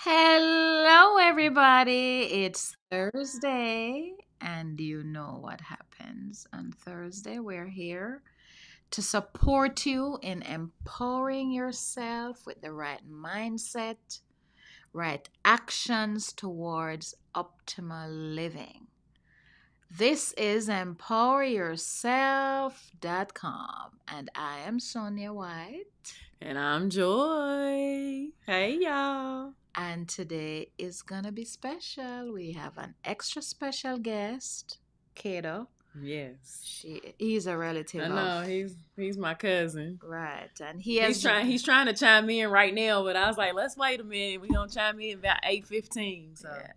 Hello, everybody. It's Thursday, and you know what happens on Thursday. We're here to support you in empowering yourself with the right mindset, Right. Actions towards optimal living. This is empoweryourself.com, and I am Sonia White. And I'm Joy. Hey, y'all. And today is going to be special. We have an extra special guest, Kato. Yes. He's a relative I know, he's my cousin. Right. And He's trying to chime in right now, but I was like, let's wait a minute. We're gonna chime in about 8:15. So yeah.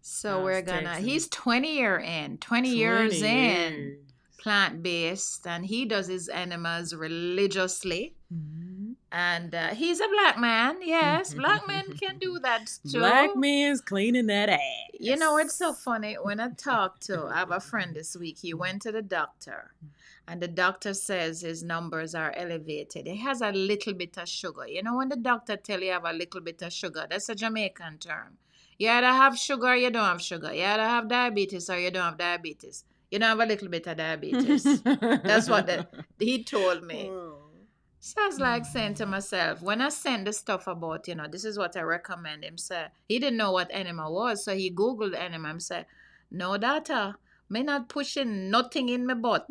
So we're gonna he's 20 years in plant-based, and he does his enemas religiously. Mm-hmm. And he's a black man. Yes, black men can do that too. Black men's cleaning that ass. You know, it's so funny. When I have a friend this week, he went to the doctor, and the doctor says his numbers are elevated. He has a little bit of sugar. You know, when the doctor tell you have a little bit of sugar, that's a Jamaican term. You either have sugar or you don't have sugar. You either have diabetes or you don't have diabetes. You don't have a little bit of diabetes. That's what he told me. So I was like saying to myself, when I send the stuff about, this is what I recommend him, say, he didn't know what enema was, so he Googled enema and said, no data, me not pushing nothing in my butt.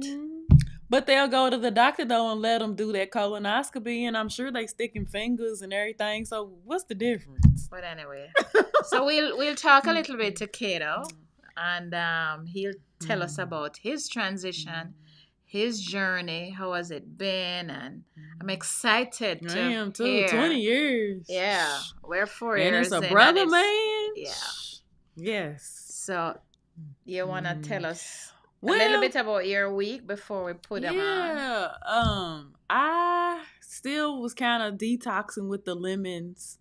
But they'll go to the doctor, though, and let them do that colonoscopy, and I'm sure they sticking fingers and everything, so what's the difference? But anyway, so we'll talk a little bit to Kato, and he'll tell us about his transition, his journey, how has it been, and I'm excited to Damn, too, hear. 20 years. Yeah, we're 4 years and it's a in, brother, man. Yeah. Yes. So you want to tell us a little bit about your week before we put them on? Yeah. I still was kind of detoxing with the lemons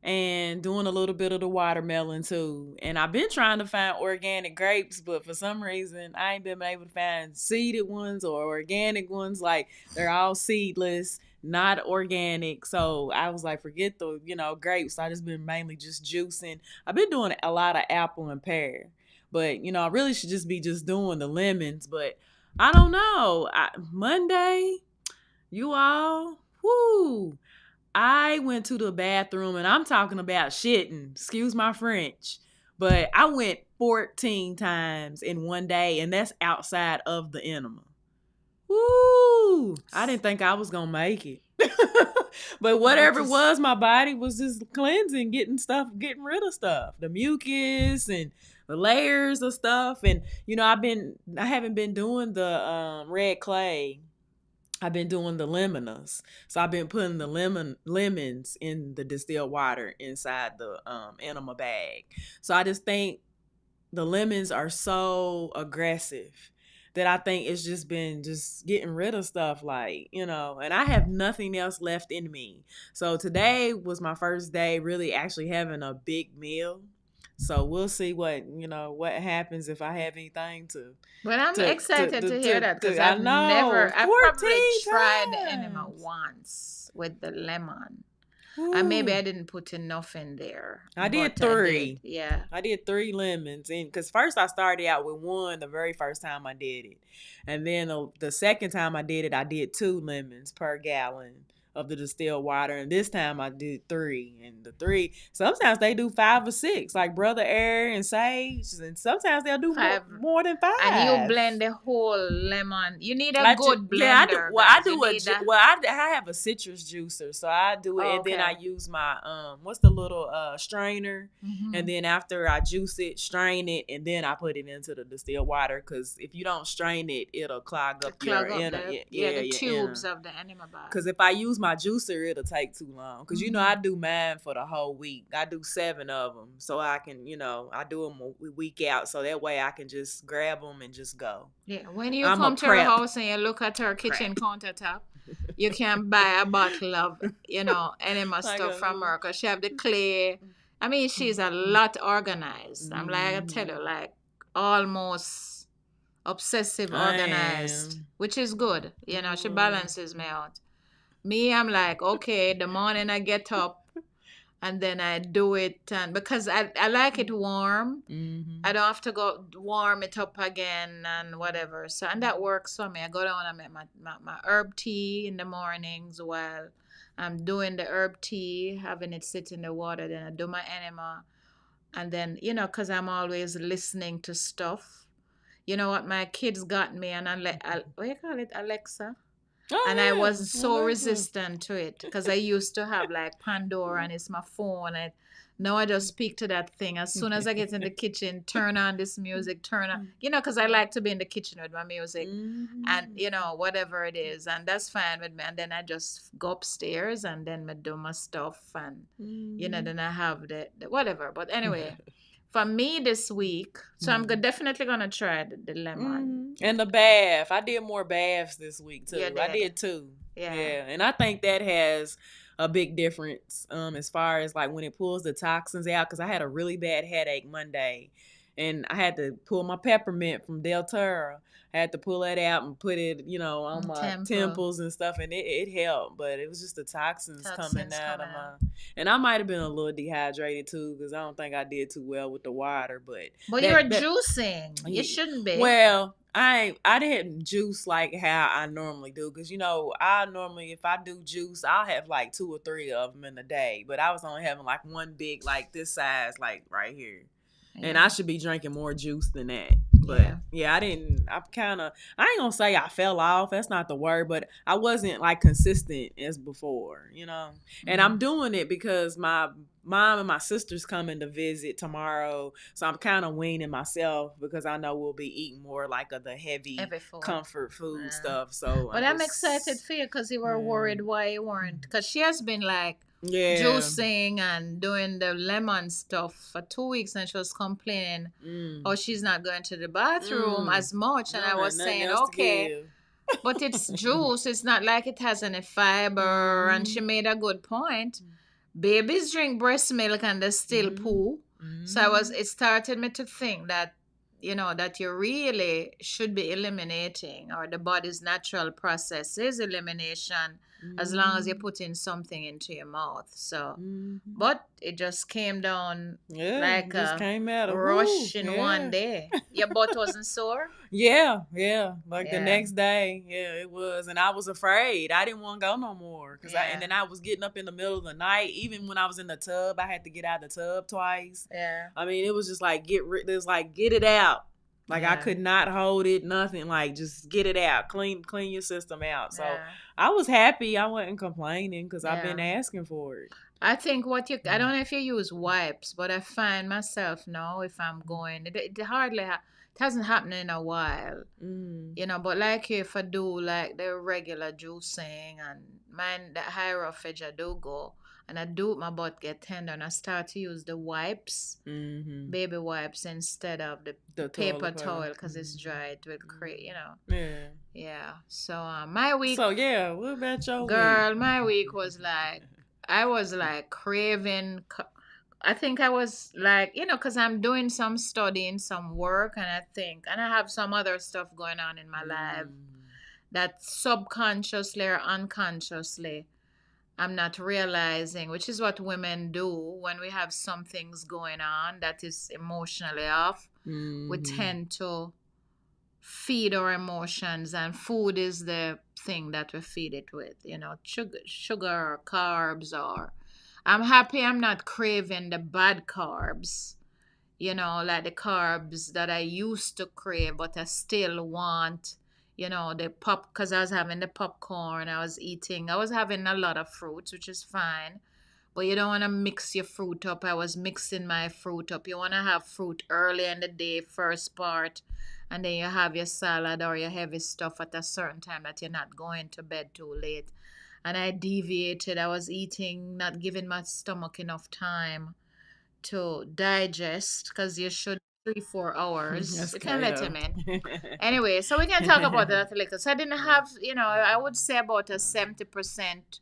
and doing a little bit of the watermelon too. And I've been trying to find organic grapes, but for some reason I ain't been able to find seeded ones or organic ones. Like, they're all seedless, not organic. So I was like, forget the, grapes. I just been mainly just juicing. I've been doing a lot of apple and pear, but I really should just be just doing the lemons. But I don't know. Monday, you all, whoo, I went to the bathroom, and I'm talking about shitting. Excuse my French. But I went 14 times in one day, and that's outside of the enema. Woo! I didn't think I was going to make it. But whatever it was, my body was just cleansing, getting rid of stuff. The mucus and the layers of stuff. And, I haven't been doing the red clay. I've been doing the lemoners. So I've been putting the lemons in the distilled water inside the enema bag. So I just think the lemons are so aggressive that I think it's just been just getting rid of stuff, like, and I have nothing else left in me. So today was my first day really actually having a big meal. So we'll see what happens if I have anything to. But I'm excited to hear that, because I've probably tried the enema once with the lemon. And maybe I didn't put enough in there. I did 3. Yeah. I did 3 lemons. And because first I started out with 1 the very first time I did it. And then the second time I did it, I did 2 lemons per gallon of the distilled water. And this time I did 3. And the 3, sometimes they do 5 or 6, like Brother Air and Sage. And sometimes they'll do more than 5. And you blend the whole lemon. You need a good blender. Yeah, I have a citrus juicer, so I do it, and then I use my what's the little strainer, and then after I juice it, strain it, and then I put it into the distilled water, because if you don't strain it, it'll clog up the tubes of the enema bag. Because if I use my juicer, it'll take too long, because I do mine for the whole week. I do 7 of them, so I can I do them a week out, so that way I can just grab them and just go. Yeah, when you come to her house and you look at her kitchen countertop, you can buy a bottle of enema stuff from her, because she have the clay. I mean, she's a lot organized. I'm like, I tell you, like, almost obsessive organized, which is good. She balances me out. Me, I'm like, okay, the morning I get up, and then I do it, and because I like it warm. I don't have to go warm it up again and whatever. So, and that works for me. I go down and make my herb tea in the mornings while I'm doing the herb tea, having it sit in the water. Then I do my enema. And then, because I'm always listening to stuff. You know what? My kids got me what do you call it? Alexa? And I Oh was yeah, so Alexa. resistant to it because I used to have like Pandora and it's my phone. And now I just speak to that thing. As soon as I get in the kitchen, turn on this music, turn on, because I like to be in the kitchen with my music and, Mm-hmm. whatever it is. And that's fine with me. And then I just go upstairs and then I do my stuff and, Mm-hmm. then I have the whatever. But anyway, for me this week, so I'm definitely going to try the lemon. And the bath. I did more baths this week You too. I did. did two. Yeah. Yeah. And I think that has a big difference as far as like when it pulls the toxins out, because I had a really bad headache Monday and I had to pull my peppermint from Delterra. I had to pull that out and put it, on my Temple. temples and stuff, and it helped. But it was just the toxins coming Toxins out coming of out. my. And I might have been a little dehydrated too, because I don't think I did too well with the water. But But you're that juicing. You shouldn't be. well, I didn't juice like how I normally do, because I normally, if I do juice, I'll have like two or three of them in a day, but I was only having like one big, like this size, like right here, and I Yeah. should be drinking more juice than that. But Yeah. yeah, I didn't. I ain't gonna say I fell off. That's not the word, but I wasn't like consistent as before. And I'm Mm. doing it because my mom and my sister's coming to visit tomorrow, so I'm kind of weaning myself because I know we'll be eating more like of the heavy Every food. comfort food Yeah. stuff. So But I'm I'm excited just for you because you were yeah, worried why you weren't. Because she has been like yeah. juicing and doing the lemon stuff for 2 weeks and she was complaining, oh, Mm. she's not going to the bathroom Mm. as much. I And I don't have was nothing saying, else to okay, give. but it's juice. It's not like it has any fiber. And she Mm. made a good point. Babies drink breast milk and they still Mm. poo. So Mm. it started me to think that, that you really should be eliminating, or the body's natural process is elimination, as long as you Mm. put in something into your mouth. So, Mm. but it just came down Yeah, like just a came out of woo. rush in one Yeah. day. Your butt wasn't sore? Yeah. Like the Yeah. next day, yeah, it was, and I was afraid. I didn't want to go no more, and Yeah. then I was getting up in the middle of the night. Even when I was in the tub, I had to get out of the tub twice. Yeah. I mean, it was just like get it out. Like I Yeah. could not hold it, nothing. Like just get it out, clean your system out. So Yeah. I was happy. I wasn't complaining because I've been Yeah. asking for it. I think I don't know if you use wipes, but I find myself now if I'm going, it hasn't happened in a while, Mm. but like if I do like the regular juicing and mine, the hierophage, I do go and I do my butt get tender and I start to use the wipes, Mm-hmm. baby wipes instead of the The paper toilet towel paper. because it's dry, it will create. Yeah. Yeah. So my week, So yeah, what about your week? girl, my week was like, I was like craving. I think I was like, because I'm doing some studying, some work, and I have some other stuff going on in my life Mm. that subconsciously or unconsciously I'm not realizing, which is what women do when we have some things going on that is emotionally off. We Mm-hmm. tend to feed our emotions, and food is the thing that we feed it with, sugar or carbs. Or I'm happy I'm not craving the bad carbs, like the carbs that I used to crave, but I still want, the pop, because I was having the popcorn, I was having a lot of fruits, which is fine. But you don't want to mix your fruit up. I was mixing my fruit up. You want to have fruit early in the day, first part, and then you have your salad or your heavy stuff at a certain time that you're not going to bed too late. And I deviated. I was eating, not giving my stomach enough time to digest because you should 3-4 hours. That's You can let him Kato. in. Anyway, so we can talk about that later. So I didn't have, I would say about a 70%,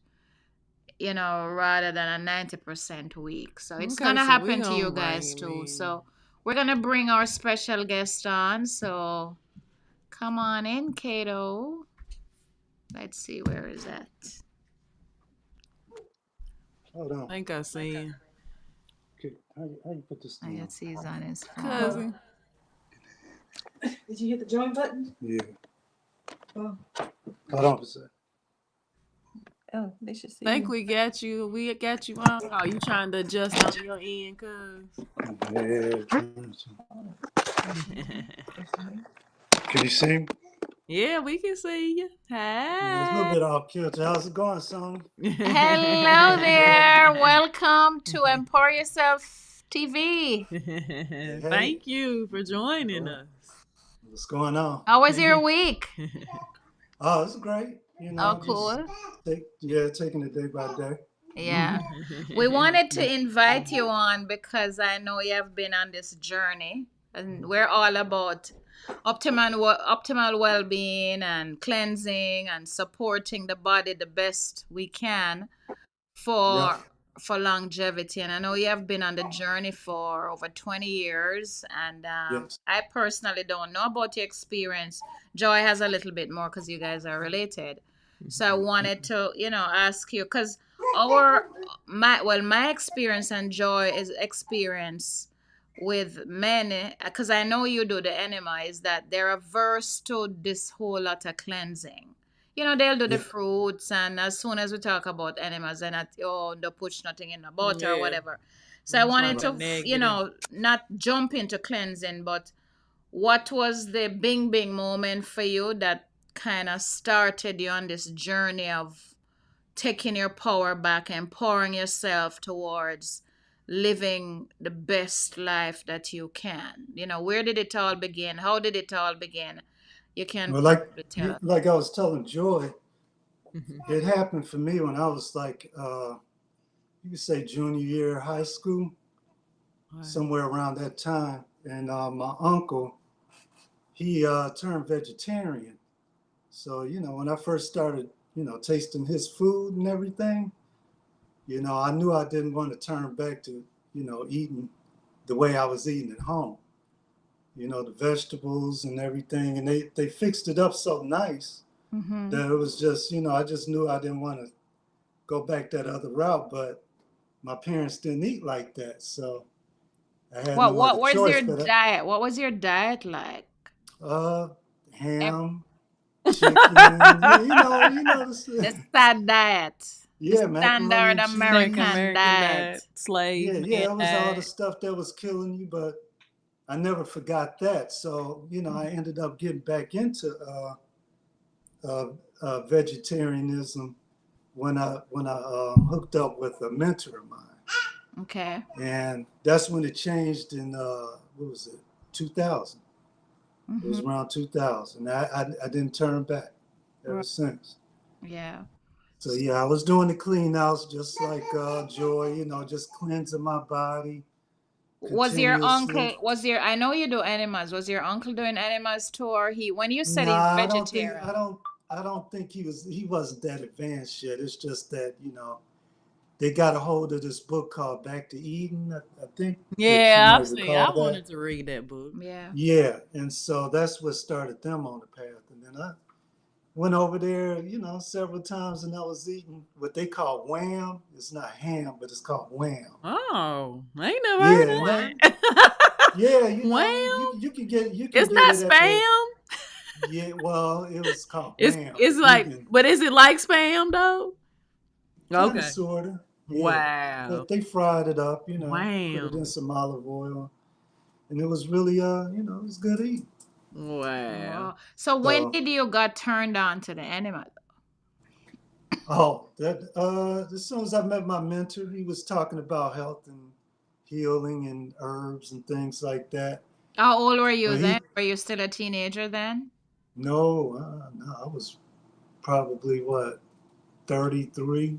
rather than a 90% week. So it's Okay, gonna so we happen to gonna you bring guys him too. in. So we're gonna bring our special guest on. So come on in, Kato. Let's see, where is that? Hold on. I think I seen Okay, how you put this I thing on? guess he's on his phone. cousin. Did you hit the join button? Yeah. Oh. Hold on for a sec. Oh, they should see Think you. we got you. We got you on. Oh, you trying to adjust on your end, cuz. Yeah. Can you see me? Yeah, we can see you. Yeah, it's a little Hi. bit off kilter. How's it going, son? Hello there. Welcome to Empower Yourself TV. Hey. Thank you for joining Oh, us. what's going on? How was your week? Oh, it's great. Oh, Just cool. taking it day by day. Yeah. We wanted to invite you on because I know you have been on this journey, and we're all about optimal well-being and cleansing and supporting the body the best we can Yeah. for longevity. And I know you have been on the journey for over 20 years, and Yes. I personally don't know about your experience. Joy has a little bit more because you guys are related. So I wanted to, ask you, because my experience and Joy is experience with many, because I know you do the enema, is that they're averse to this whole lot of cleansing. They'll do the Yeah. fruits, and as soon as we talk about enemas, and don't put nothing in the butter or Yeah, whatever. So I it's wanted like a to, negative. not jump into cleansing, but what was the bing bing moment for you that kind of started you on this journey of taking your power back and pouring yourself towards living the best life that you can? Where did it all begin? How did it all begin? You can Well, possibly tell us. like I was telling Joy, Mhm. it happened for me when I was like, you could say junior year of high school, Wow. somewhere around that time. And my uncle, he turned vegetarian. So, when I first started, tasting his food and everything, I knew I didn't want to turn back to, eating the way I was eating at home. The vegetables and everything. And they fixed it up so nice Mm-hmm. that it was just, I just knew I didn't want to go back that other route. But my parents didn't eat like that. So I had What no other what was choice. your But diet? What was your diet like? uh, Ev- ham, chicken, this, The sad diet, the yeah, macaroni standard and cheese. Standard American American diet. diet, slave man It was all the diet. stuff that was killing you, but I never forgot that. So, I ended up getting back into uh, vegetarianism when I hooked up with a mentor of mine, Okay. and that's when it changed in what was it, 2000. It Mm-hmm. was around 2000. I didn't turn back ever Right. since. Yeah. So yeah, I was doing the clean outs just like Joy, just cleansing my body Was your continuously. uncle, I know you do enemas. Was your uncle doing enemas too, or when you said he's Nah, vegetarian? I don't think he wasn't that advanced yet. It's just that, they got a hold of this book called Back to Eden. I think that you Yeah, I've might seen. recall I that. wanted to read that book. Yeah. Yeah, and so that's what started them on the path. And then I went over there, several times, and I was eating what they call wham. It's not ham, but it's called wham. Oh, I ain't never heard Yeah, of and Wow. that. yeah, Well, you can it's get not it at the spam. yeah. Well, it was called It's wham, the it's like, vegan but is it like spam though? kind of Okay. sorta. Yeah, Wow. but they fried it up, put it in Wham. some olive oil, and it was really it was good eating. Wow. Wow. So when So did you got turned on to the enema? that as soon as I met my mentor, he was talking about health and healing and herbs and things like that. How old were you But then? he Were you still a teenager then? no, I was probably what 33.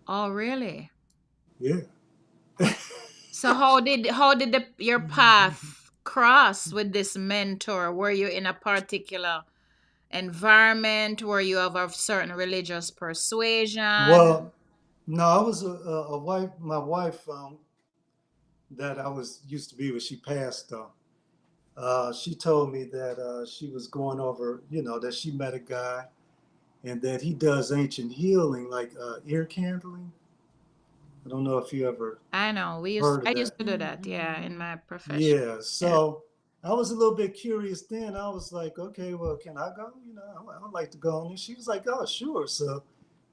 Oh, really? Yeah. So how did your path cross with this mentor? Were you in a particular environment? Were you of a certain religious persuasion? Well, no, I was a wife. My wife, that I was used to be with, she passed though. She told me that she was going over, that she met a guy and that he does ancient healing, like ear candling. I don't know if you ever I know. heard of I used that. to do that, yeah, in my profession. Yeah. Yeah. So I was a little bit curious then. I was like, okay, well, can I go? I would like to go. And she was like, oh, sure. So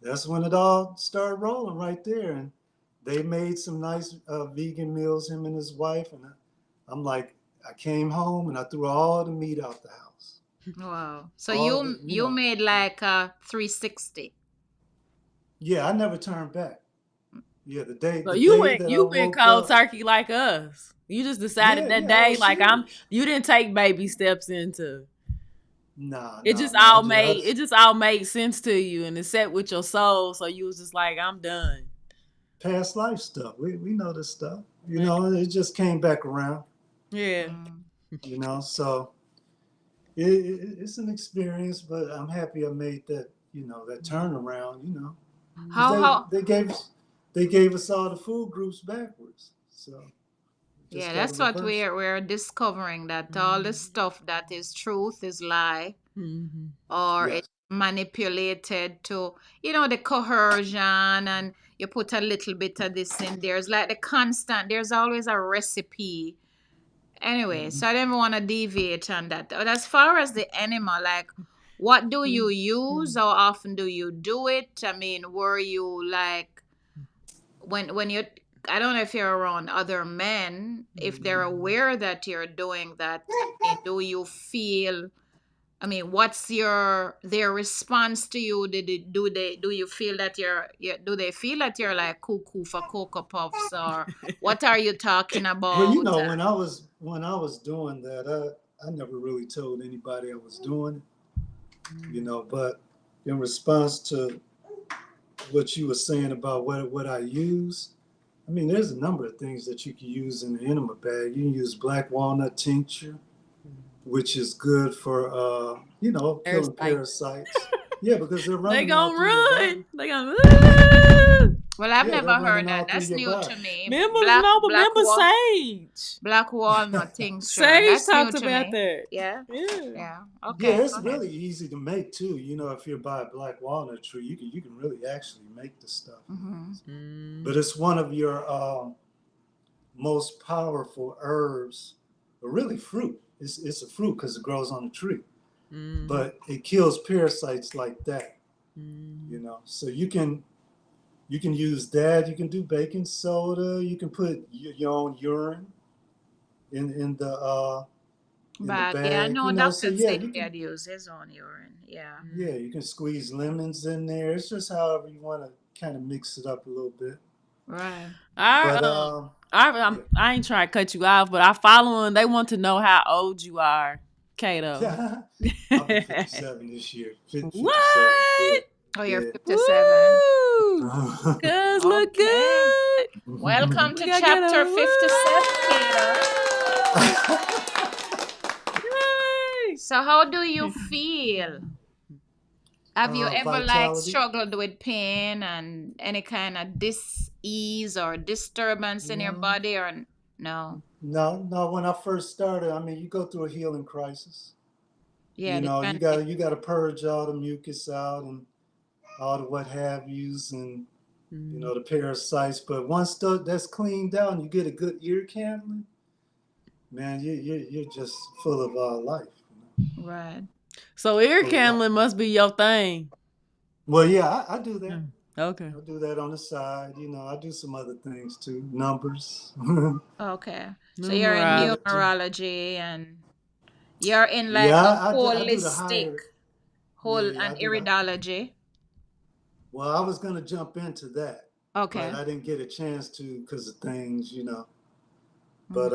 that's when it all started rolling right there. And they made some nice vegan meals, him and his wife. And I'm like, I came home and I threw all the meat out the house. Wow. So All the, you made like a 360. yeah, I never turned back. Yeah, So the day that I you went woke cold up, turkey like us. You just decided yeah, that yeah, I day, was like serious. you didn't take baby steps into Nah, it. nah, Just man. it just all made sense to you and it set with your soul. So you was just like, I'm done. Past life stuff. We know this stuff. You Yeah. know, it just came back around. Yeah. Mm. You know, so it's an experience, but I'm happy I made that. You know, that turnaround. You know, because How they gave us all the food groups backwards. So we just yeah, got to that's what reverse it. we're discovering, that all the stuff that is truth is lie, Mm-hmm. or Yes. it's manipulated to, the coercion, and you put a little bit of this in there. It's like there's always a recipe. Anyway, Mm-hmm. so I don't want to deviate on that. But as far as the animal, like, what do you use? How often do you do it? I mean, were you like, when you, I don't know if you're around other men, if they're aware that you're doing that. I mean, do you feel, I mean, what's their response to you? Do you feel that do they feel that you're like cuckoo for cocoa puffs, or what are you talking Well, you about? know, when I was doing that, I never really told anybody I was doing it. You know, but in response to what you were saying about what I use, I mean, there's a number of things that you can use in the enema bag. You can use black walnut tincture, which is good for killing Parasite. parasites. Yeah, because they're They running all gonna through your run. body. They gonna run. Well, I've Yeah, never they're heard running that. all through That's your new body. to me. Members know, but Black remember wall, Sage. black walnut tincture. Sage That's new talked to about me. that. Yeah. Yeah. Yeah. Yeah, Okay. it's Go ahead. really easy to make too. You know, if you buy a black walnut tree, you can really actually make the stuff. Mm-hmm. But it's one of your most powerful herbs, or really fruit. It's a fruit because it grows on a tree, Mm-hmm. but it kills parasites like that. Mm-hmm. You know, so you can use that. You can do baking soda. You can put your own urine in in the Bag. Yeah, I bag. You know know, so Dr. yeah, said you he can had used his own urine. Yeah. yeah you can squeeze lemons in there. It's just however you want to kind of mix it up a little bit. Right. But yeah, I ain't trying to cut you off, but I following. They want to know how old you are, Kato. I'll be 57 this year. 57. Yeah, What? Oh, you're yeah. 57. Woo! Cuz look Okay. good. Welcome We to gotta get chapter a 57, Kato. woo! Yay! So how do you feel? Have you ever like Vitality. struggled with pain and any kind of dis-ease or disturbance in your No, body, or no? no. When I first started, I mean, you go through a healing crisis. Yeah, You the know, transition. you got to purge all the mucus out and all the what have yous and Mm. the parasites. But once that's cleaned out and you get a good ear candling, man, you're just full of life. Right. So ear Full of life. candling must be your thing. Well, yeah, I do that. Okay. I do that on the side. You know, I do some other things too. Numbers. Okay. So you're in Yeah, Numerology. numerology, and you're in like yeah. a I do the holistic higher. Yeah, whole yeah. and I do the. iridology. Well, I was gonna jump into that, but Okay. I didn't get a chance to because of things, Mhm. But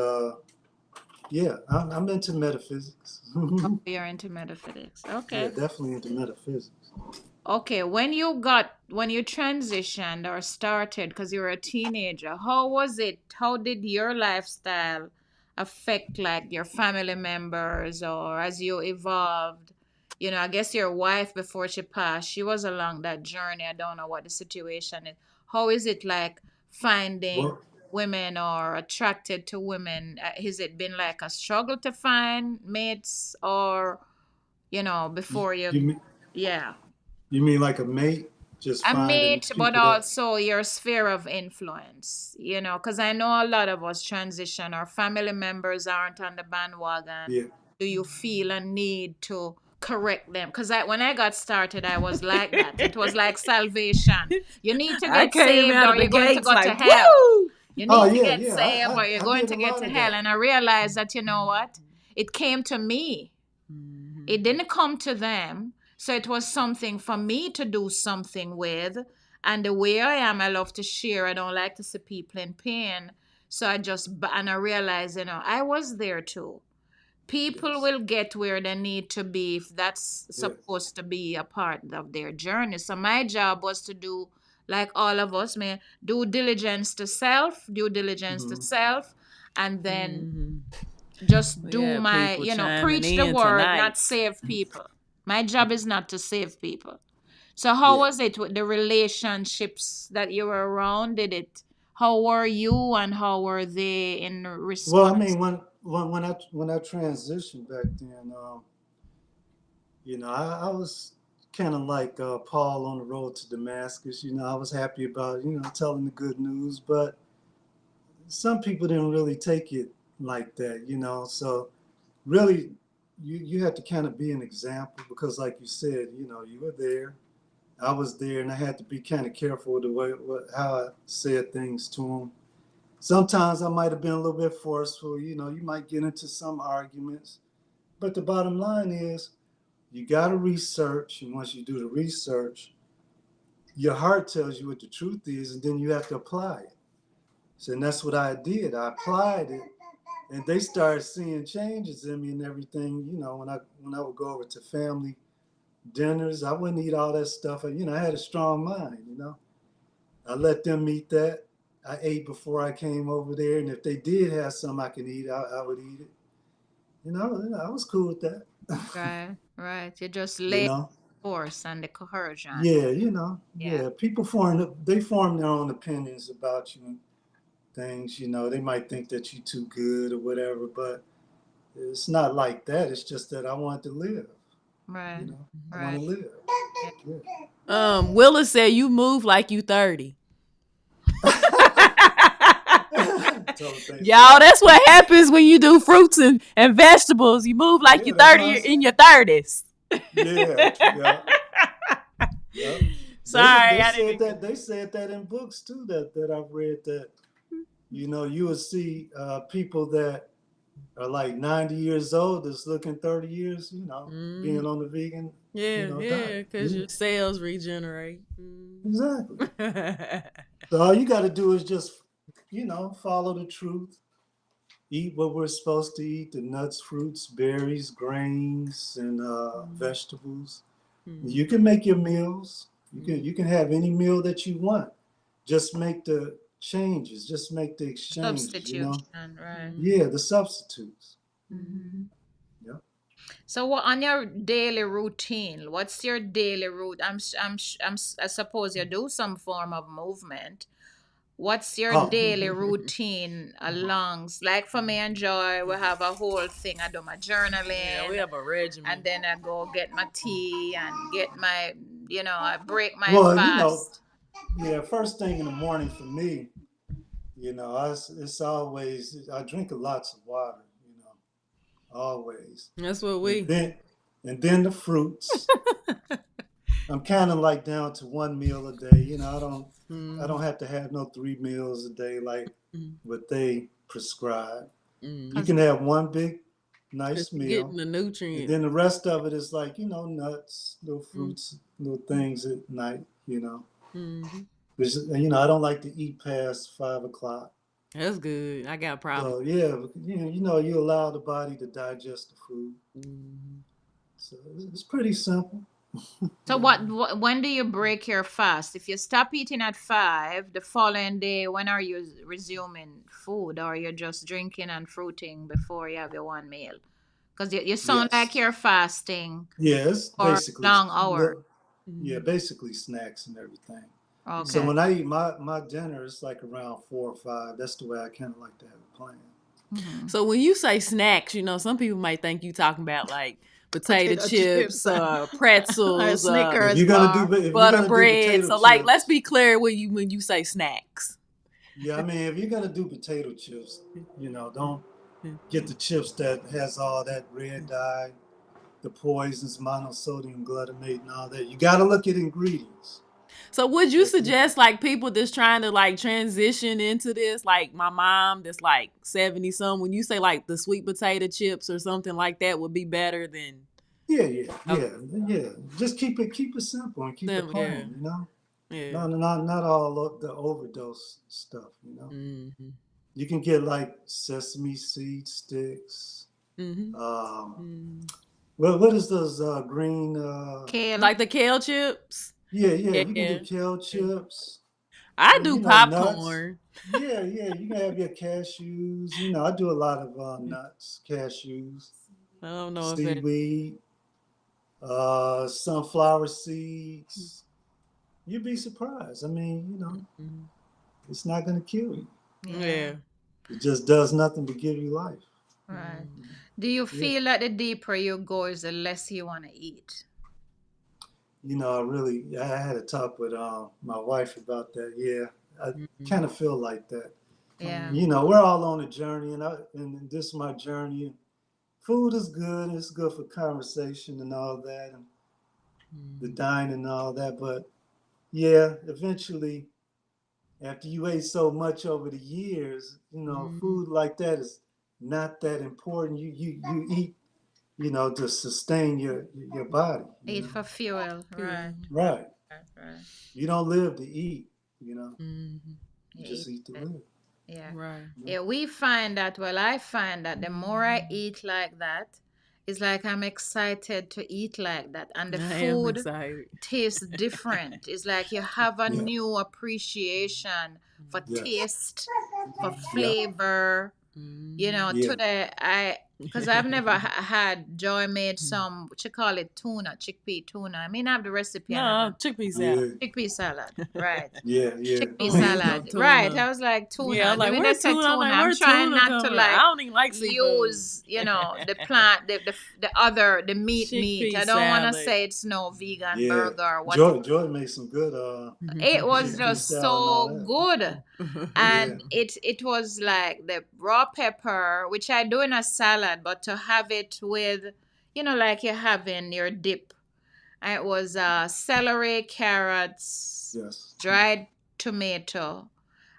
yeah, I'm into metaphysics. Oh, you're into metaphysics. Yeah, Okay. definitely into metaphysics. Okay, when you transitioned or started, because you were a teenager, how was it? How did your lifestyle affect like your family members, or as you evolved? I guess your wife, before she passed, she was along that journey. I don't know what the situation is. How is it like finding Well, women or attracted to women? Has it been like a struggle to find mates, or, you, before you you, mean yeah. you mean like a mate, just A finding mate, but people that also your sphere of influence, because I know a lot of us transition, our family members aren't on the bandwagon. yeah. Do you feel a need to correct them. Because when I got started, I was like that. It was like salvation. You need to I get came saved out or of the you're going to gates go to like, hell. woo! You Oh need to yeah, get yeah. saved or you're I going did to a get lot to of hell. that. And I realized that, you know what? It came to me. It didn't come to them. So it was something for me to do something with. And the way I am, I love to share. I don't like to see people in pain. So and I realized, I was there too. People Yes, will get where they need to be if that's yes. supposed to be a part of their journey. So my job was to do, like all of us, man, due diligence to Hmm. self, and then Mm-hmm. just We do had my, people chiming preach the in word, tonight. not save people. My job is not to save people. So how Yeah. was it with the relationships that you were around? How were you and how were they in Well, I response? mean, when I transitioned back then, I was kind of like Paul on the road to Damascus. I was happy about telling the good news, but some people didn't really take it like that. So really, you have to kind of be an example because, like you said, you were there. I was there, and I had to be kind of careful with the way how I said things to them. Sometimes I might have been a little bit forceful. You might get into some arguments, but the bottom line is you got to research, and once you do the research, your heart tells you what the truth is, and then you have to apply it. So, and that's what I did. I applied it, and they started seeing changes in me and everything. When I would go over to family dinners, I wouldn't eat all that stuff. I had a strong mind. I let them eat that. I ate before I came over there, and if they did have something I could eat, I would eat it. I was cool with that. Right, right. You just you lay know, the course and the coercion. yeah, Yeah. yeah. People form their own opinions about you and things. They might think that you're too good or whatever, but it's not like that. It's just that I want to live. Right, I want right. to live. Yeah. Willis said you move like you 30. Tell her thanks a Y'all, lot. that's what happens when you do fruits and vegetables. You move like Yeah, you're that's 30 what I in said. your 30s. Yeah, yeah, yeah. Sorry, They I didn't said mean to. that in books too that I've read that you will see people that are like 90 years old that's looking 30 years, Mm, being on the vegan, yeah, diet. because Yeah, your cells regenerate. exactly. Mm. So all you got to do is just, follow the truth, eat what we're supposed to eat, the nuts, fruits, berries, grains, and vegetables. You Mm. can make your meals. You can Mm. you can have any meal that you want. Just make the changes. Just make the exchanges. Substitution, right. Mm. Yeah, the substitutes. Hmm. Yep. So, what on your daily routine? What's your daily route? I suppose you do some form of movement. What's your Oh, daily routine like for me and Joy, we have a whole thing. I do my Yeah, we journaling have a and regimen. then I go get my tea and get my, I break my well, fast. yeah. First thing in the morning for me, it's always I drink lots of water. Always, That's what and we. then the fruits. I'm kind of like down to one meal a day. I don't Mm. have to have no 3 meals a day like Mm. what they prescribe. You Mm. Cause can have one big, Because nice you're getting meal, the and nutrients. then the rest of it is like nuts, little Mm. fruits, little things at night. Mm. I don't like to eat past 5 o'clock. That's good. I got a problem. So yeah, you allow the body to digest the food. Mm. So it's pretty simple. so when do you break your fast? If you stop eating at 5, the following day, when are you resuming food, or you're just drinking and fruiting before you have your one meal? Because you sound like Yes. you're fasting Yeah, it's for basically long hours. yeah, Mm. basically snacks and everything. So Okay. when I eat my dinner, it's like around 4 or 5. That's the way I kind of like to have it planned. Hmm. So when you say snacks, some people might think you talking about like potato Potato chips chips, or pretzels, If Snickers you're gonna do bar. if you're butter gonna do bread. potato So like, let's chips, be clear when you say snacks. yeah, I mean if you're gonna do potato chips, don't get the chips that has all that red dye. the poisons, monosodium glutamate, and all that. You got to look at ingredients. So would you suggest like people that's trying to like transition into this, like my mom that's like 70 some, when you say like the sweet potato chips or something like that would be better than Yeah. Just keep it simple and keep it them? Yeah. plain, you know. Yeah. Not all of the overdose stuff, you know. Mm-hmm. You can get like sesame seed sticks. Mm-hmm. What is those green? Kale. Like the kale chips? Yeah. Yeah. You can get kale chips. I And, do you know, nuts. popcorn. Yeah. You can have your cashews. You know, I do a lot of nuts, cashews, I don't know if it. seaweed, sunflower seeds. You'd be surprised. I mean, you know, it's not going to kill you. Yeah. It just does nothing but give you life. Right. Do you feel that the deeper you go is the less you want to eat? You know, I had a talk with my wife about that. Yeah, I kind of feel like that. Yeah. You know, we're all on a journey, and this is my journey. Food is good. It's good for conversation and all that, and the dining and all that. But yeah, eventually, after you ate so much over the years, you know, food like that is not that important. You eat, you know, to sustain your body. Eat for fuel. Right. Right. Right. You don't live to eat, you know. You Yeah, just eat to live. Yeah. Right. Yeah, we find that, well, I find that the more I eat like that, it's like I'm excited to eat like that. And the I am food excited. tastes different. It's like you have a new appreciation for taste, for flavor. You know, today because I've never had Joy made some, what you call it, chickpea tuna. I mean, I have the recipe. No, chickpea salad. Chickpea salad, right. Yeah. Chickpea Oh, yeah, salad, tuna. right. I was like, tuna. Yeah, I'm like, When where's they say tuna? I'm like, I'm where's trying tuna not to coming? like I don't even like seafood. use, you know, the plant, the meat. Chickpea I don't want to salad. say it's no vegan burger or what. Joy makes some good It was chickpea just salad and all so that. good. And it was like the raw pepper, which I do in a salad, but to have it with, you know, like you have in your dip. It was celery, carrots, dried tomato.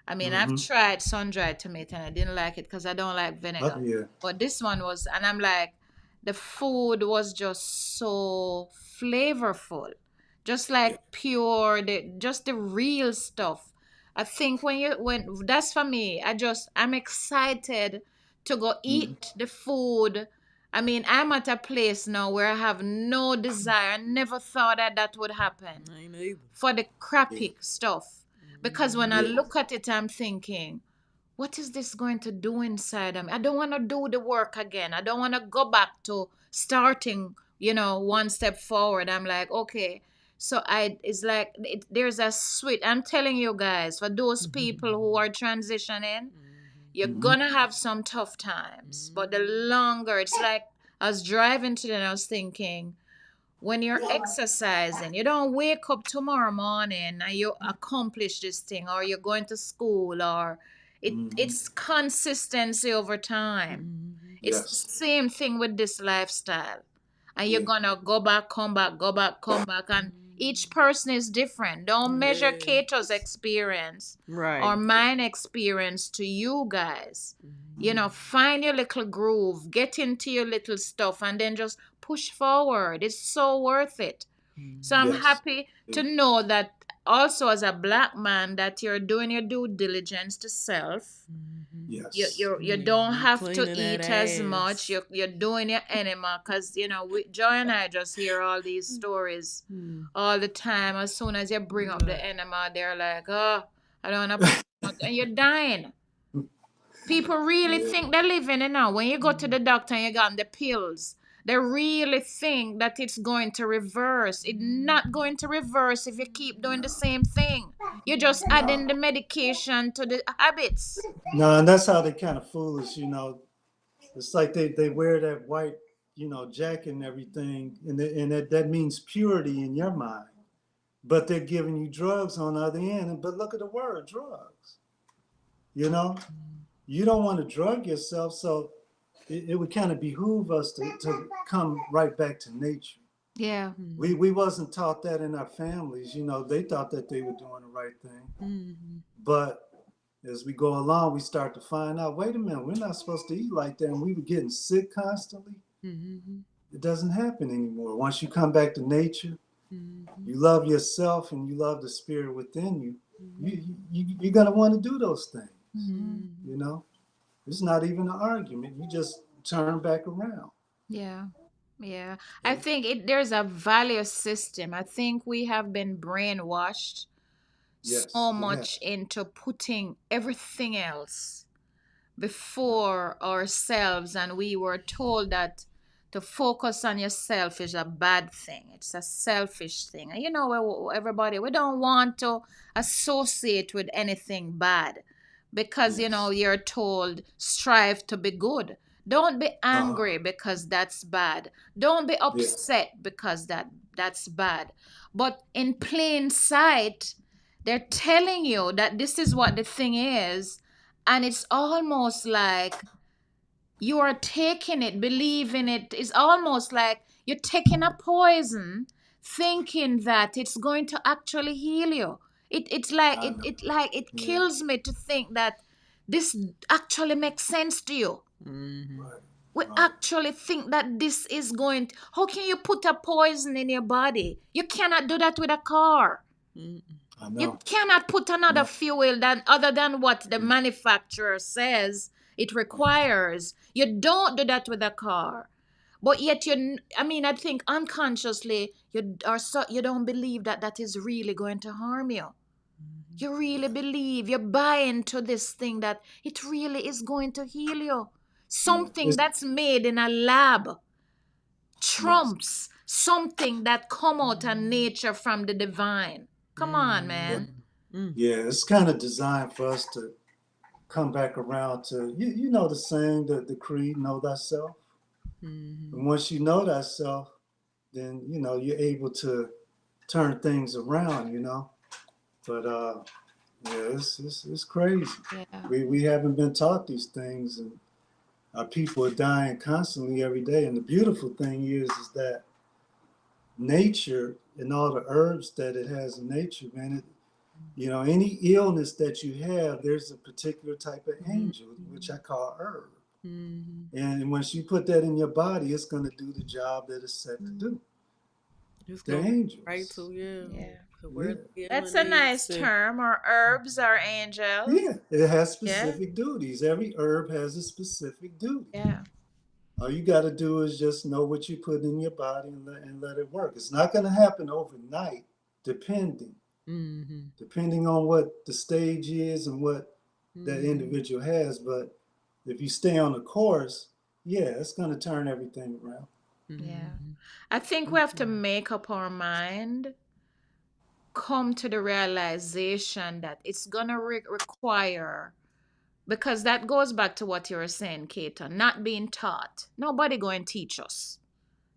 I mean, I've tried sun-dried tomato and I didn't like it because I don't like vinegar. But this one was, and I'm like, the food was just so flavorful, just like pure, just the real stuff. I think when that's for me, I'm excited to go eat the food. I mean, I'm at a place now where I have no desire. I never thought that would happen I ain't either. for the crappy stuff. Because when I look at it, I'm thinking, what is this going to do inside of me? I don't want to do the work again. I don't want to go back to starting, you know, one step forward. I'm like, okay. So it's like there's a switch. I'm telling you guys, for those people who are transitioning, you're gonna have some tough times. But the longer, it's like I was driving today and I was thinking, when you're exercising, you don't wake up tomorrow morning and you accomplish this thing, or you're going to school, or it's consistency over time. It's the same thing with this lifestyle. And you're gonna go back, come back, go back, come back, and each person is different. Don't measure Kato's experience or mine experience to you guys. You know, find your little groove, get into your little stuff, and then just push forward. It's so worth it. So I'm happy to know that also as a black man that you're doing your due diligence to self. You don't have to eat as much. You're doing your enema, because you know Joy and I just hear all these stories all the time. As soon as you bring up the enema, they're like, oh, I don't want to, and you're dying. People really think they're living it now. When you go to the doctor and you got the pills, they really think that it's going to reverse. It's not going to reverse if you keep doing the same thing. You're just adding the medication to the habits. No, and that's how they kind of foolish, you know. It's like they wear that white, you know, jacket and everything, and that means purity in your mind. But they're giving you drugs on the other end. But look at the word, drugs. You know? You don't want to drug yourself, so it would kind of behoove us to come right back to nature. Yeah. We wasn't taught that in our families. They thought that they were doing the right thing. But as we go along, we start to find out, wait a minute, we're not supposed to eat like that. And we were getting sick constantly. It doesn't happen anymore. Once you come back to nature, you love yourself and you love the spirit within you. You're going to want to do those things. It's not even an argument. You just turn back around. Yeah. Yeah. I think there's a value system. I think we have been brainwashed so much into putting everything else before ourselves, and we were told that to focus on yourself is a bad thing. It's a selfish thing. And everybody, we don't want to associate with anything bad because, you're told strive to be good. Don't be angry because that's bad. Don't be upset because that's bad. But in plain sight, they're telling you that this is what the thing is, and it's almost like you are taking it, believing it. It's almost like you're taking a poison, thinking that it's going to actually heal you. It's like it kills me to think that this actually makes sense to you. We actually think that this is going to, how can you put a poison in your body? You cannot do that with a car. You cannot put another fuel other than what the manufacturer says it requires. You don't do that with a car. But yet I think unconsciously you don't believe that is really going to harm you. You really believe, you buy into this thing that it really is going to heal you. Something that's made in a lab trumps something that come out of nature from the divine. Come on, man. Yeah, it's kind of designed for us to come back around to, you know the saying, the creed, know thyself. And once you know thyself, then, you're able to turn things around, But, it's crazy. Yeah. We haven't been taught these things, and our people are dying constantly every day. And the beautiful thing is that nature and all the herbs that it has in nature, man, any illness that you have, there's a particular type of angel, which I call herb. And once you put that in your body, it's going to do the job that it's set to do. The angels. Right to, yeah. That's a nice term, or herbs are angels. Yeah, it has specific duties. Every herb has a specific duty. Yeah. All you got to do is just know what you put in your body and let it work. It's not going to happen overnight, depending on what the stage is and what that individual has. But if you stay on the course, it's going to turn everything around. Yeah. I think we have to make up our mind, come to the realization that it's going to require, because that goes back to what you were saying, Kato, not being taught. Nobody going to teach us.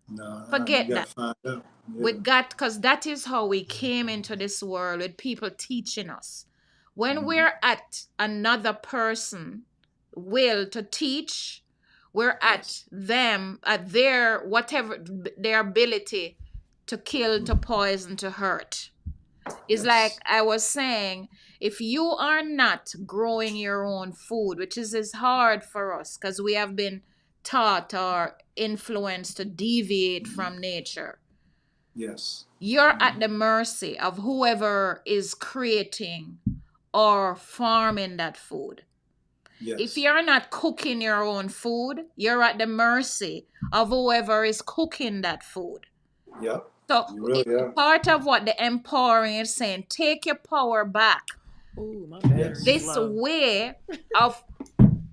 No, forget you that. find out. Yeah. We got, because that is how we came into this world, with people teaching us. When we're at another person will to teach, we're at them, at their whatever, their ability to kill, to poison, to hurt. It's like I was saying, if you are not growing your own food, which is hard for us because we have been taught or influenced to deviate from nature. Yes. You're at the mercy of whoever is creating or farming that food. Yes. If you're not cooking your own food, you're at the mercy of whoever is cooking that food. Yep. So it's part of what the empowering is saying. Take your power back. Ooh, my battery. This way of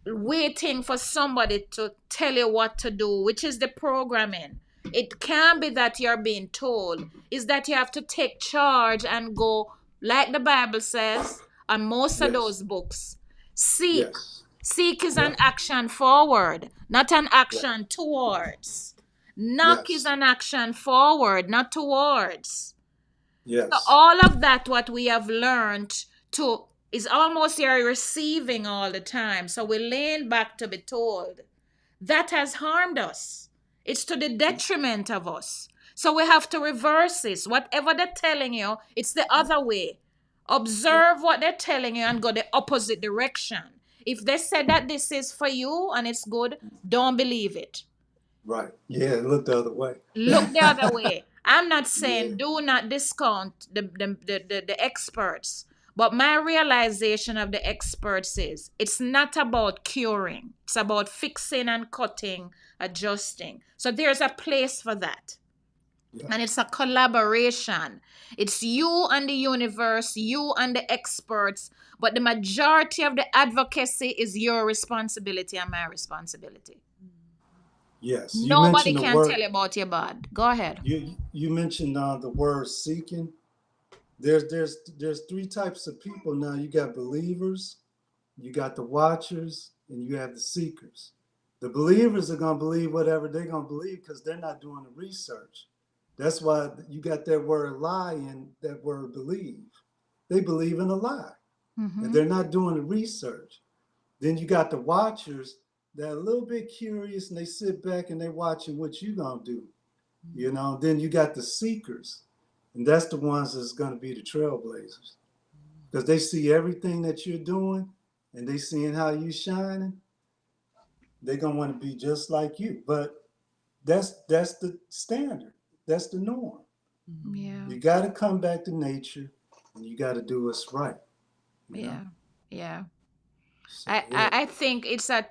waiting for somebody to tell you what to do, which is the programming. It can't be that you're being told. It's that you have to take charge and go, like the Bible says, and most of those books. Seek. Yes. Seek is an action forward, not an action towards. Knock is an action forward, not towards. Yes. So all of that, what we have learned to, is almost you're receiving all the time. So we're laying back to be told that has harmed us. It's to the detriment of us. So we have to reverse this. Whatever they're telling you, it's the other way. Yeah. Observe what they're telling you and go the opposite direction. If they said that this is for you and it's good, don't believe it. Right. Yeah. Look the other way. Look the other way. I'm not Yeah. saying do not discount the experts, but my realization of the experts is it's not about curing, it's about fixing and cutting, adjusting. So there's a place for that. Yeah. And it's a collaboration. It's you and the universe, you and the experts, but the majority of the advocacy is your responsibility and my responsibility. Yes. You Nobody mentioned the can tell word. you about your bad. Go ahead. You mentioned the word seeking. There's three types of people now. You got believers, you got the watchers, and you have the seekers. The believers are gonna believe whatever they're gonna believe because they're not doing the research. That's why you got that word lie and that word believe. They believe in a lie, and they're not doing the research. Then you got the watchers that are a little bit curious and they sit back and they're watching what you gonna do. Then you got the seekers, and that's the ones that's gonna be the trailblazers because they see everything that you're doing and they seeing how you shining. They're gonna want to be just like you, but that's the standard. That's the norm. Yeah. You got to come back to nature, and you got to do what's right. Yeah. Yeah. So I, yeah. I I think it's a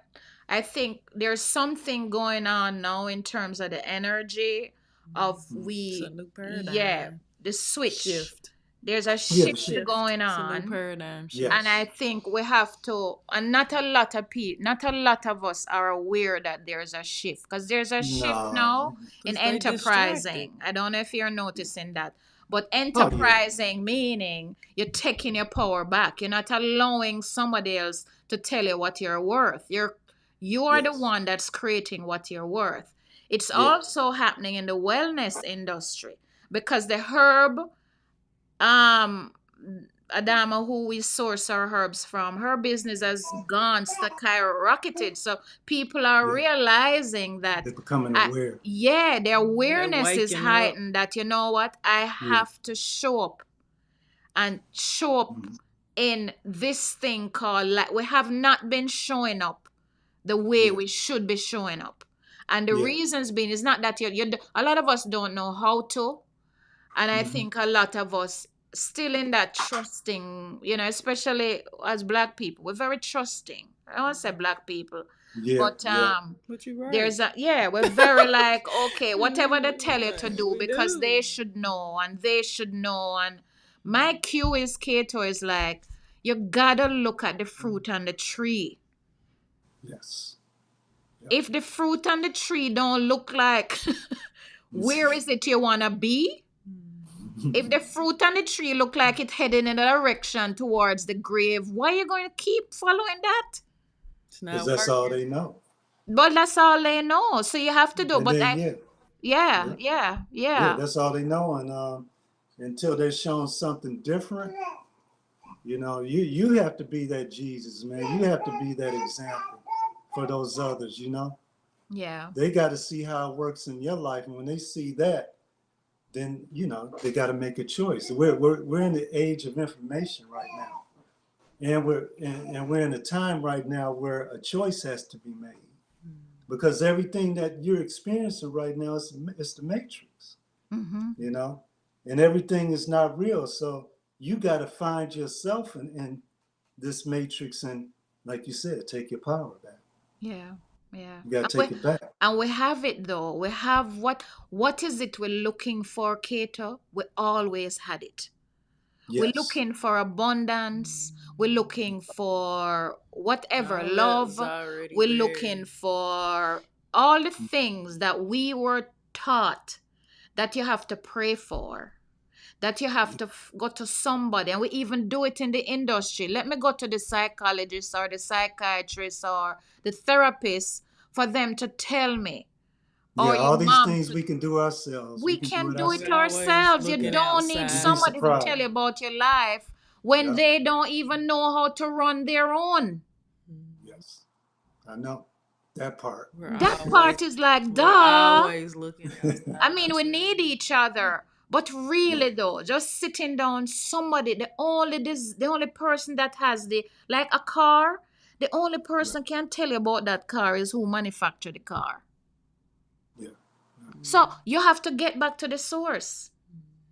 I think there's something going on now in terms of the energy of It's a we, new yeah, paradigm the switch. shift. There's a Yeah, the shift shift. going It's a new on. paradigm And shift. I Yes. think we have to, and not a lot of people, not a lot of us are aware that there's a shift because there's a shift No. now in Because they distracted. enterprising. I don't know if you're noticing that, but Oh yeah. enterprising meaning you're taking your power back. You're not allowing somebody else to tell you what you're worth. You are the Yes. one that's creating what you're worth. It's Yeah. also happening in the wellness industry because the herb um Adama, who we source our herbs from, her business has gone skyrocketed. So people are Yeah. realizing that, They're becoming aware. yeah, their They're awareness is waking up. heightened that, you know what, I Yeah. have to show up and show up Mhm. in this thing called, like, we have not been showing up the way Yeah. we should be showing up. And the Yeah. reasons being is not that a lot of us don't know how to, and I Mhm. think a lot of us still in that trusting, especially as black people, we're very trusting. I don't want to say black people, Yeah. but Yeah. But you're right. there's a, yeah, we're very like, okay, whatever they tell you to do We because do. they should know and they should know. And my cue is, Kato, is like, you gotta look at the fruit on the tree. Yes. Yep. If the fruit on the tree don't look like where is it you wanna be? If the fruit on the tree look like it's heading in a direction towards the grave, why are you going to keep following that? It's Because not that's all working. they know. But that's all they know. So you have to do. And But then yeah. yeah, Yeah. yeah, Yeah. yeah, That's all they know. And until they're shown something different, you have to be that Jesus, man. You have to be that example for those others. yeah, They got to see how it works in your life. And when they see that, then, they got to make a choice. We're in the age of information right now. And we're in a time right now where a choice has to be made. Because everything that you're experiencing right now is the matrix, mm-hmm, you know, and everything is not real. So you got to find yourself in this matrix and, like you said, take your power back. yeah, yeah. You got to take it back. And we have it though. We have what is it we're looking for, Kato? We always had it. We're Yes. looking for abundance. We're looking for whatever, All that love. was already We're there. looking for all the things that we were taught that you have to pray for, that you have to go to somebody. And we even do it in the industry. Let me go to the psychologist or the psychiatrist or the therapist for them to tell me, Yeah, or your all these mom things to, we can do ourselves. we We can do can it do it We ourselves. always ourselves. You looking don't need You'd be outside. somebody to tell surprised. you about your life when Yeah. they don't even know how to run their own. Yes. I know. That part. That part is like, we're duh. always looking outside. I mean, we need each other. But really though, just sitting down, somebody, the only person that has like a car, the only person can tell you about that car is who manufactured the car. Yeah. So you have to get back to the source.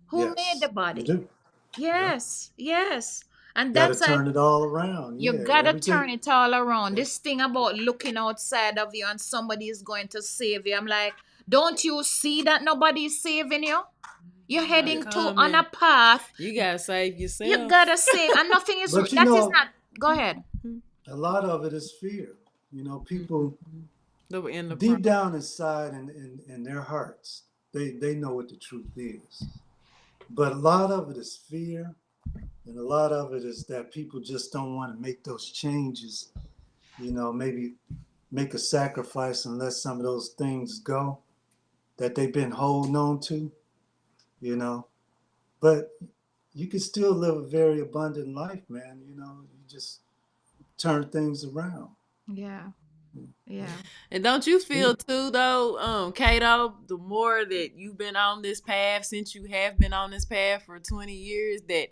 Who made the You body? do. Yes, yes. And Got to that's turn it all around. you Yeah. gotta Everything. turn it all around. This thing about looking outside of you and somebody is going to save you. I'm like, don't you see that nobody is saving you? You're heading to on a path. You gotta save yourself. You gotta save, and nothing is But you that is know, not. Go ahead. a lot of it is fear. You know, people in the deep down inside in their hearts, they know what the truth is. But a lot of it is fear, and a lot of it is that people just don't want to make those changes. You know, maybe make a sacrifice and let some of those things go that they've been holding on to. You know, but you can still live a very abundant life, man. You know, you just turn things around. Yeah. Yeah. And don't you feel too though, Kato, the more that you've been on this path, since you have been on this path for 20 years, that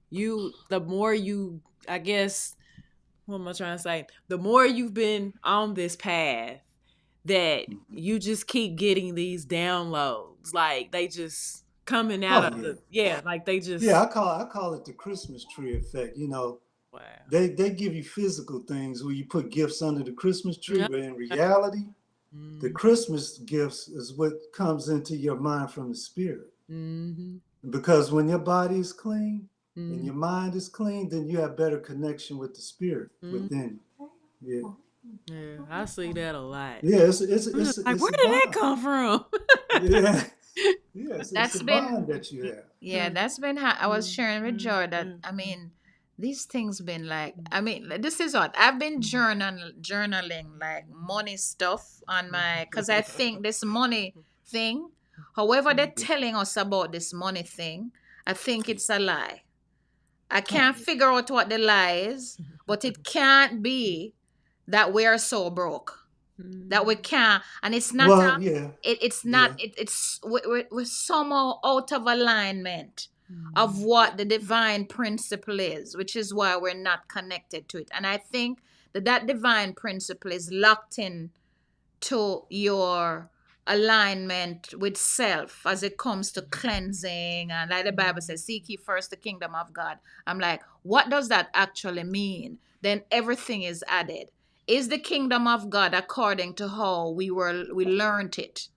the more you, I guess, what am I trying to say? The more you've been on this path, that you just keep getting these downloads. Like they just coming out of like they just. Yeah, I call it the Christmas tree effect. You know, wow. They give you physical things where you put gifts under the Christmas tree, but in reality, the Christmas gifts is what comes into your mind from the spirit. Because when your body is clean and your mind is clean, then you have better connection with the spirit within you. Yeah, I see that a lot. Yeah, it's like, where did that come from? Yeah. Yes, That's it's a been bond that you have. Yeah, that's been I was sharing with Joy that I mean these things been like I mean this is what I've been journaling like money stuff on my because I think this money thing, however they're telling us about this money thing, I think it's a lie. I can't figure out what the lie is, but it can't be that we are so broke that we can't, and it's not. Well, yeah. It's not. It's we're somehow out of alignment of what the divine principle is, which is why we're not connected to it. And I think that divine principle is locked in to your alignment with self as it comes to cleansing, and like the Bible says, seek ye first the kingdom of God. I'm like, what does that actually mean? Then everything is added. Is the kingdom of God according to how we learned it?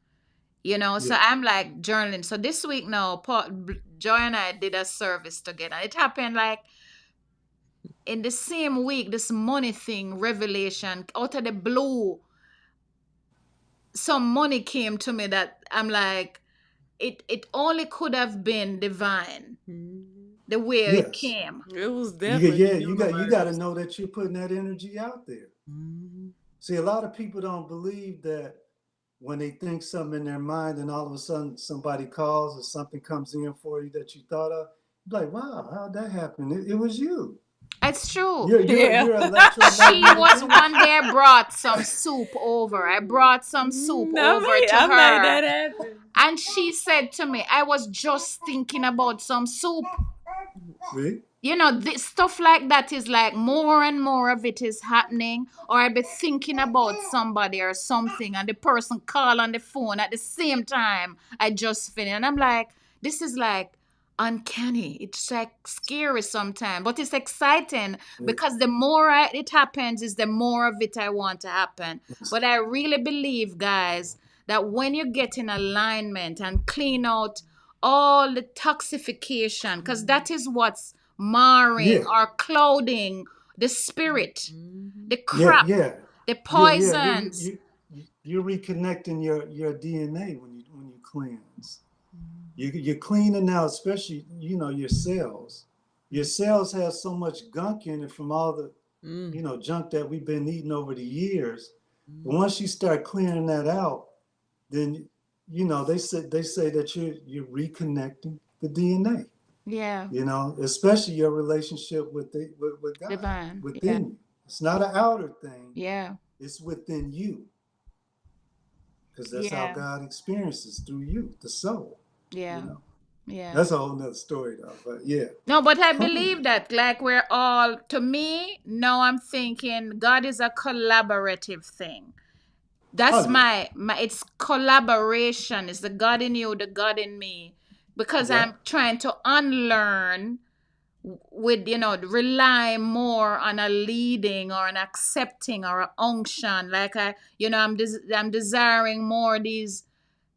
You know, so I'm like journaling. So this week now, Joy and I did a service together. It happened like in the same week, this money thing, revelation, out of the blue, some money came to me that I'm like, it only could have been divine. The way it came. It was definitely you got to know that you're putting that energy out there. See, a lot of people don't believe that when they think something in their mind and all of a sudden somebody calls or something comes in for you that you thought of, you're like, wow, how'd that happen? It was you. It's true. You're she was one day brought some soup over. I brought some soup over to her. I made that happen. And she said to me, I was just thinking about some soup. Really? You know, this stuff like that is like more and more of it is happening. Or I be thinking about somebody or something and the person call on the phone at the same time I just finished. And I'm like, this is like uncanny. It's like scary sometimes, but it's exciting because the more it happens is the more of it I want to happen. But I really believe, guys, that when you get in alignment and clean out all the toxification, because that is what's marring or clouding the spirit, the crap, the poisons. You're reconnecting your DNA when you cleanse. You're cleaning out, especially your cells. Your cells have so much gunk in it from all the junk that we've been eating over the years. But once you start clearing that out, then they say that you're reconnecting the DNA. Yeah. Especially your relationship with God, divine within you. It's not an outer thing. Yeah. It's within you. because that's how Yeah. God experiences through you, the soul. You Yeah. know, Yeah. that's a whole nother story though. But yeah, No, but I humbly. believe that, like, we're all, to me, now I'm thinking God is a collaborative thing. That's Oh yeah, my it's collaboration. It's the God in you, the God in me. Because I'm yep. trying to unlearn with, rely more on a leading or an accepting or a unction. Like, I'm desiring more these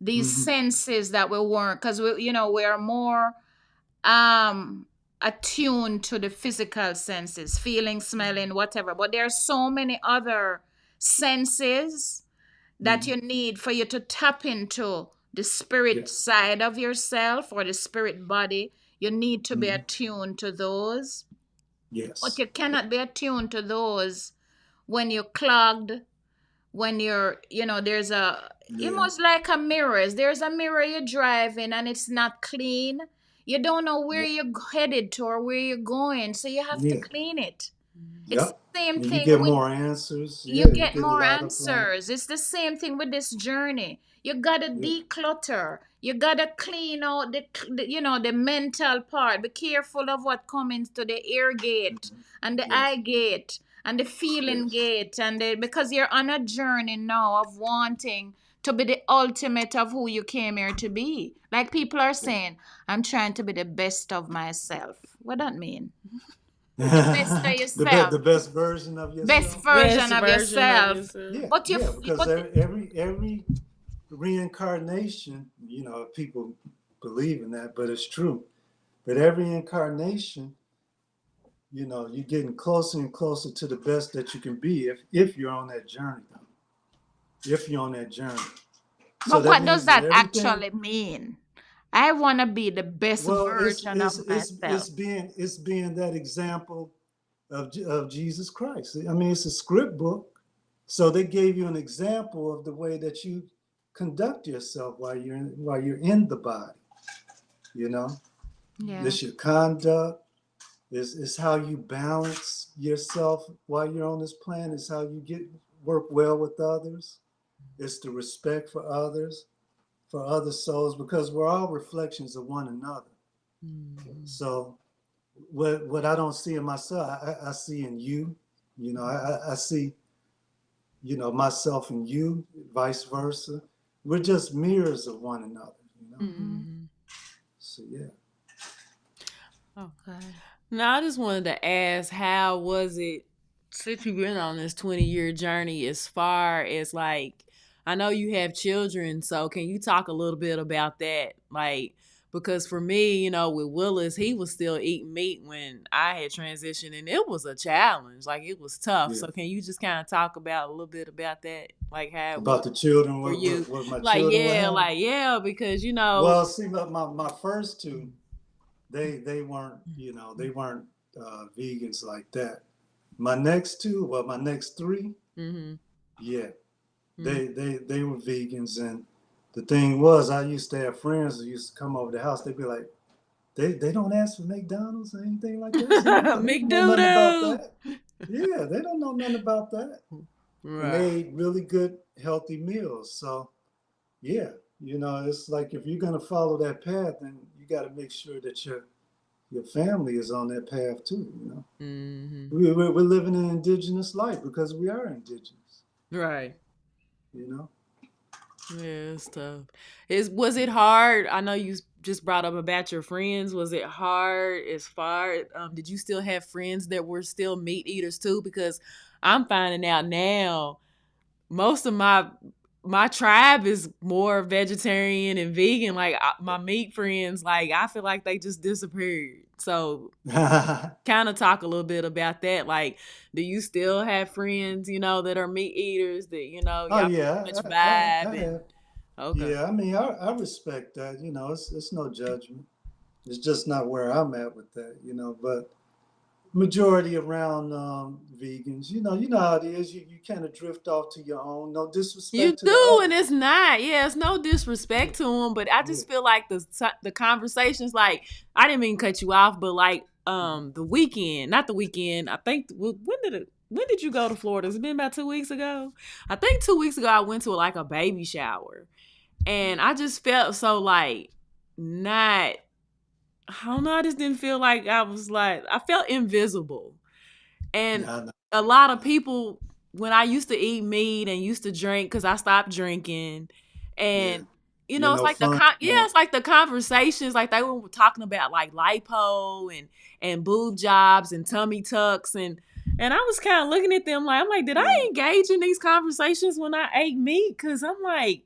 Mm-hmm. senses that we weren't, because we're more um attuned to the physical senses, feeling, smelling, whatever, but there are so many other senses that Mm-hmm. you need for you to tap into the spirit Yes. side of yourself, or the spirit body. You need to be Mm-hmm. attuned to those, but Yes. you cannot be attuned to those when you're clogged, when there's Yeah. almost like a mirrors. There's a mirror you're driving and it's not clean. You don't know where Yep. you're headed to or where you're going, so you have to Yeah. clean it. It's Yep. the same And you thing get with, more answers. you Yeah, you get get a more lot of answers. It's the same thing with this journey. You gotta yeah. declutter. You gotta clean out the mental part. Be careful of what comes to the ear gate Mm-hmm. and the eye Yes. gate and the feeling Yes. gate, because you're on a journey now of wanting to be the ultimate of who you came here to be. Like, people are Yeah. saying, I'm trying to be the best of myself. What that mean? The best of The yourself. best version of Best yourself. version Best of version of yourself. yourself. Yeah, But you, yeah, because but every reincarnation, people believe in that, but it's true. But every incarnation, you're getting closer and closer to the best that you can be if you're on that journey, though. If you're on that journey. So but that what does means that that everything, actually mean? I want to be the best well, version of myself. it's being that example of Jesus Christ. I mean, it's a script book. So they gave you an example of the way that you conduct yourself while you're in the body. You know, Yeah. this your conduct. Is how you balance yourself while you're on this planet. It's how you work well with others. It's the respect for others, for other souls, because we're all reflections of one another. Mm-hmm. So what I don't see in myself, I see in you. I see myself and you, vice versa. We're just mirrors of one another. Mm-hmm. So yeah. Okay. Now, I just wanted to ask, how was it since you've been on this 20-year journey, as far as, like, I know you have children, so can you talk a little bit about that? Like, because for me, with Willis, he was still eating meat when I had transitioned, and it was a challenge. Like, it was tough. Yeah. So can you just kind of talk about a little bit about that? Like, how it About was the children, for you? what my children were having. Like, yeah, because, Well, see, my first two, they weren't, they weren't vegans like that. My next two, well, my next three, mm-hmm, yeah, mm-hmm. they were vegans, and the thing was, I used to have friends who used to come over the house. They'd be like, they don't ask for McDonald's or anything like that. I said, no, they don't know nothing about McDoodoo. that. Yeah, they don't know nothing about that. And Right. they ate really good, healthy meals. So yeah, it's like if you're gonna follow that path, then you got to make sure that your family is on that path too. Mm-hmm. We're living an indigenous life because we are indigenous. Right. You know. Yeah, it's tough. Was it hard? I know you just brought up about your friends. Was it hard as far? Did you still have friends that were still meat eaters too? Because I'm finding out now most of my tribe is more vegetarian and vegan. Like, my meat friends, like, I feel like they just disappeared. So kind of talk a little bit about that. Like, do you still have friends, that are meat eaters that, Oh y'all pretty yeah, much I vibe? And have. okay. Yeah, I mean, I respect that. It's no judgment. It's just not where I'm at with that. But majority around vegans. You know how it is. You kind of drift off to your own. No You disrespect to the do, and others. it's not. Yeah, it's no Yeah, disrespect to them, but I yeah. just feel like the conversations. Like, I didn't mean to cut you off, but like the weekend, not the weekend. I think when when did you go to Florida? It's been about 2 weeks ago. I think 2 weeks ago I went to like a baby shower, and I just felt so like not. I don't know. I just didn't feel like I felt invisible. And Yeah, I know. a lot of people, when I used to eat meat and used to drink, because I stopped drinking, Yeah. and You're it's no like fun. it's like the conversations, like they were talking about like lipo and boob jobs and tummy tucks, and I was kind of looking at them like, I'm like, did I Yeah. engage in these conversations when I ate meat? Because I'm like,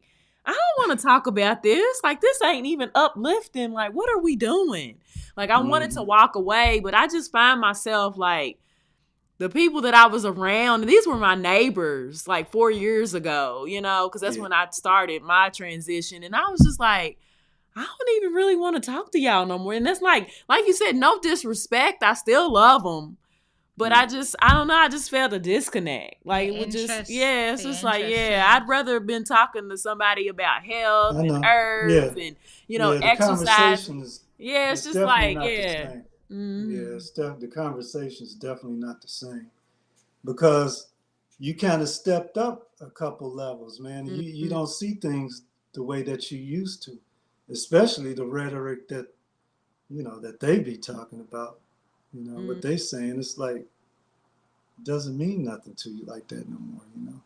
I don't want to talk about this. Like, this ain't even uplifting. Like, what are we doing? Like, I wanted to walk away, but I just find myself like, the people that I was around, and these were my neighbors like 4 years ago, because that's Yeah. when I started my transition. And I was just like, I don't even really want to talk to y'all no more. And that's like you said, no disrespect. I still love them. But I don't know. I just felt a disconnect. Like, it would just, it's just like, I'd rather have been talking to somebody about health I and know. herbs Yeah. and, Yeah. The exercise. conversation is Yeah, it's it's just definitely like, not the yeah. same. Mm-hmm. Yeah, the conversation is definitely not the same because you kind of stepped up a couple levels, man. Mm-hmm. You don't see things the way that you used to, especially the rhetoric that that they be talking about. What they saying. It's like doesn't mean nothing to you like that no more.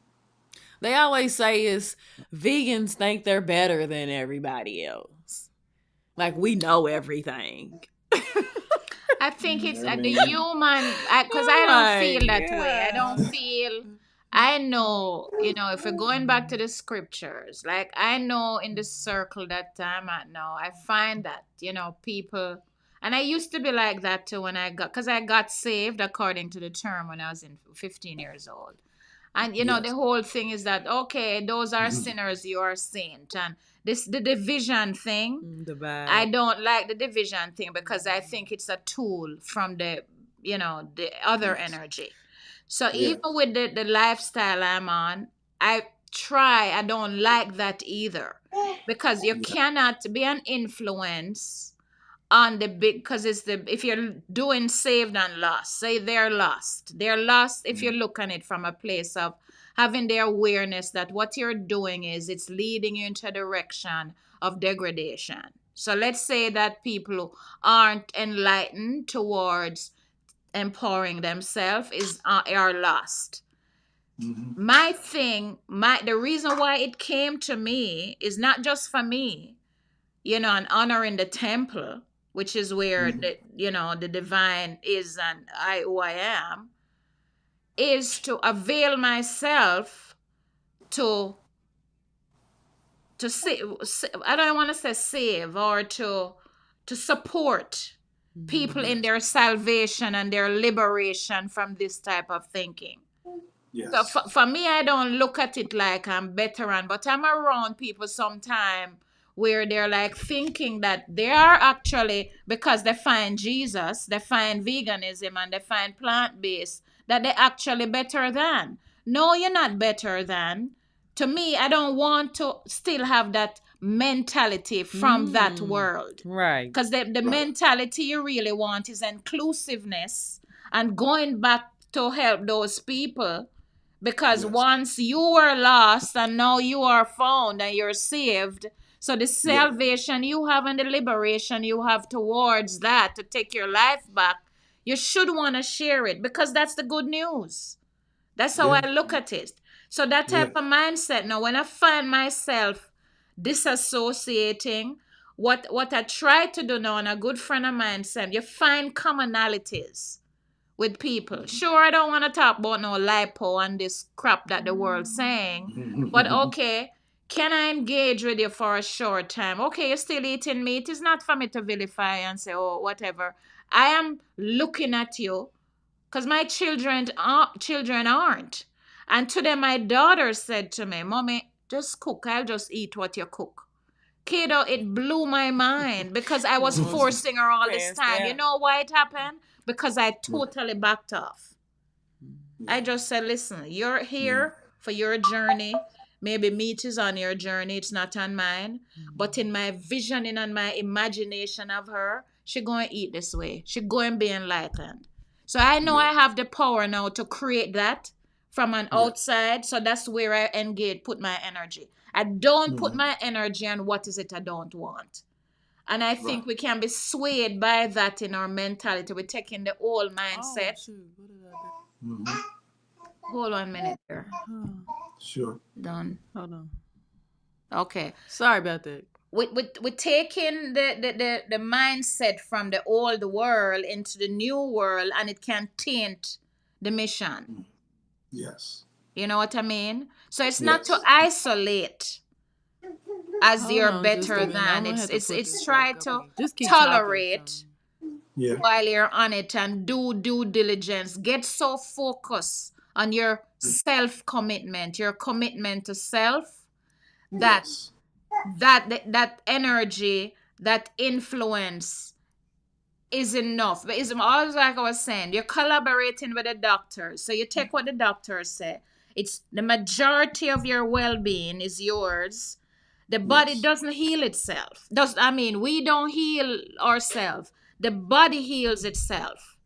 They always say is vegans think they're better than everybody else. Like, we know everything. I think it's I the mean, human, because I I'm don't like, feel that way. I don't yeah. feel, I know, if we're going back to the scriptures, like I know in the circle that I'm at now, I find that, people, and I used to be like that too when because I got saved according to the term when I was 15 years old. And the yes. whole thing is that, okay, those are sinners, you are saint. And the division thing, I Divide. don't like the division thing because I think it's a tool from the other Yes. energy. So Yeah. even with the lifestyle I'm on, I don't like that either. Because you Yeah. cannot be an influence on the big, because if you're doing saved and lost, say they're lost if you look on it from a place of having the awareness that what you're doing it's leading you into a direction of degradation. So let's say that people aren't enlightened towards empowering themselves are lost. My thing, the reason why it came to me is not just for me, and honoring the temple, which is where the divine is, and who I am, is to avail myself to save. I don't want to say save, or to support people in Yes. their salvation and their liberation from this type of thinking. So Yes. for me, I don't look at it like I'm veteran, but I'm around people sometime where they're like thinking that they are actually, because they find Jesus, they find veganism, and they find plant-based, that they're actually better than. No, you're not better than. To me, I don't want to still have that mentality from that world. Right. Because the Right. mentality you really want is inclusiveness and going back to help those people, because Yes. once you were lost and now you are found and you're saved, so the Yeah. salvation you have and the liberation you have towards that to take your life back, you should want to share it, because that's the good news. That's how Yeah. I look at it. So that Yeah. type of mindset, now when I find myself disassociating, what I try to do now, and a good friend of mine said, you find commonalities with people. Sure, I don't want to talk about no lipo and this crap that the world's saying, but okay, can I engage with you for a short time? Okay, you're still eating meat. It's not for me to vilify and say, oh, whatever. I am looking at you because my children aren't. And today my daughter said to me, Mommy, just cook. I'll just eat what you cook. Kato, it blew my mind because I was forcing her all this time. You know why it happened? Because I totally backed off. I just said, listen, you're here for your journey. Maybe meat is on your journey, it's not on mine. But in my visioning and my imagination of her, she going to eat this way. She going to be enlightened. So I know Yeah. I have the power now to create that from an Yeah. outside. So that's where I engage, put my energy. I don't put Hmm. my energy on what is it I don't want. And I Right. think we can be swayed by that in our mentality. We're taking the old Oh mindset. shoot, what did I Hmm. Hold on a minute there. do? Sure. Done. Hold on. Okay. Sorry about that. We're taking the mindset from the old world into the new world, and it can taint the mission. Yes. You know what I mean? So it's not to Yes. isolate as Hold you're on just a better minute. I'm than. gonna have to put It's this back try up to again. Just keep talking. So tolerate Yeah. while you're on it and do due diligence. Get so focused on your self commitment, your commitment to self, that Yes. that energy, that influence is enough. But it's always like I was saying, you're collaborating with the doctors. So you take what the doctors say. It's the majority of your well-being is yours. The body Yes. doesn't heal itself. Does I mean we don't heal ourselves. The body heals itself.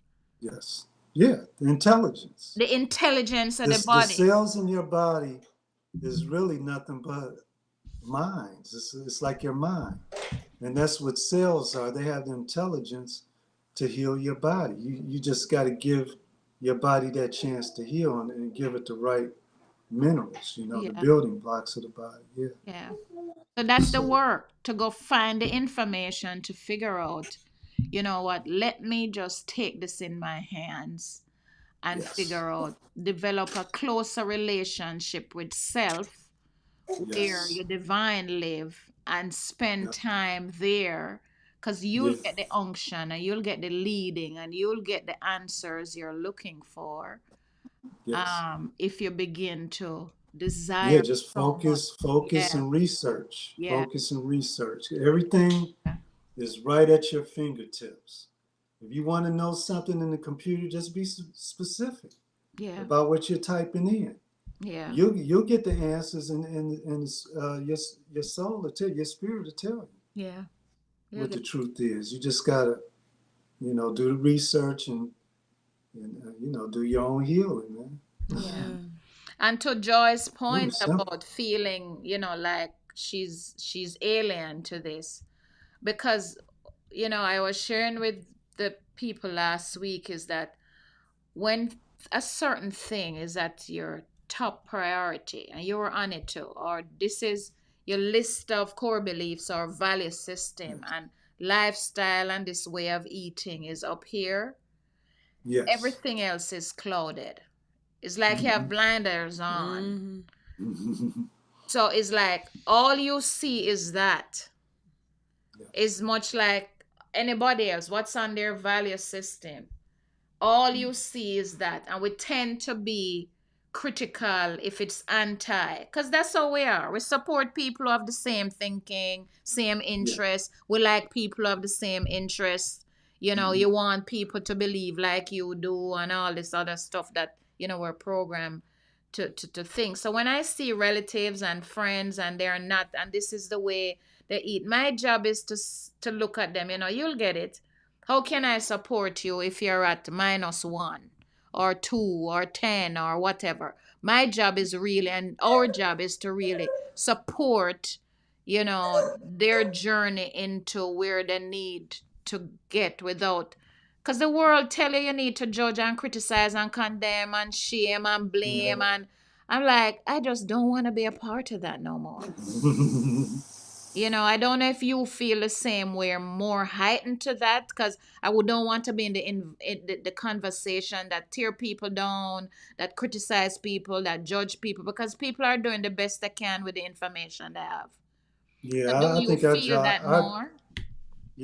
Yes. Yeah. The intelligence. The intelligence of the The body. cells in your body is really nothing but minds. It's like your mind. And that's what cells are. They have the intelligence to heal your body. You just got to give your body that chance to heal and give it the right minerals, the Yeah, building blocks of the body. Yeah. yeah. So that's the So, work to go find the information to figure out, you know what, let me just take this in my hands and yes. figure out, develop a closer relationship with self where Yes. your divine live and spend Yep. time there, because you'll Yeah. get the unction and you'll get the leading and you'll get the answers you're looking for, Yes. if you begin to Yeah. desire Just so much. focus Yeah, and research. yeah, Focus and research. Everything is right at your fingertips. If you want to know something in the computer, just be specific yeah, about what you're typing in. yeah, You'll get the answers, and your soul will tell you, your spirit will tell you yeah. You'll what get, the truth is. You just gotta do the research and do your own healing, man. yeah. Yeah. And to Joy's Really point simple. about feeling, like she's alien to this, because I was sharing with the people last week is that when a certain thing is at your top priority and you're on it too, or this is your list of core beliefs or value system Yes. and lifestyle and this way of eating is up here, Yes. everything else is clouded. It's like you have Hmm. blinders on. Mm-hmm. So it's like all you see is that. Yes. It's much like anybody else. What's on their value system? All you see is that. And we tend to be critical if it's anti, because that's how we are. We support people who have the same thinking, same Yeah. interests. We like people who have the same interests. Hmm. You want people to believe like you do and all this other stuff that, we're programmed to think. So when I see relatives and friends and they're not, and this is the way they eat, my job is to look at them. You'll get it. How can I support you if you're at -1 or 2 or 10 or whatever? My job is really, and our job is to really support, their journey into where they need to get without. Because the world tell you need to judge and criticize and condemn and shame and blame. Yeah. And I'm like, I just don't want to be a part of that no more. I don't know if you feel the same way, more heightened to that, because I would don't want to be in the conversation that tear people down, that criticize people, that judge people, because people are doing the best they can with the information they have. Yeah. So do I you think our feel job, that more?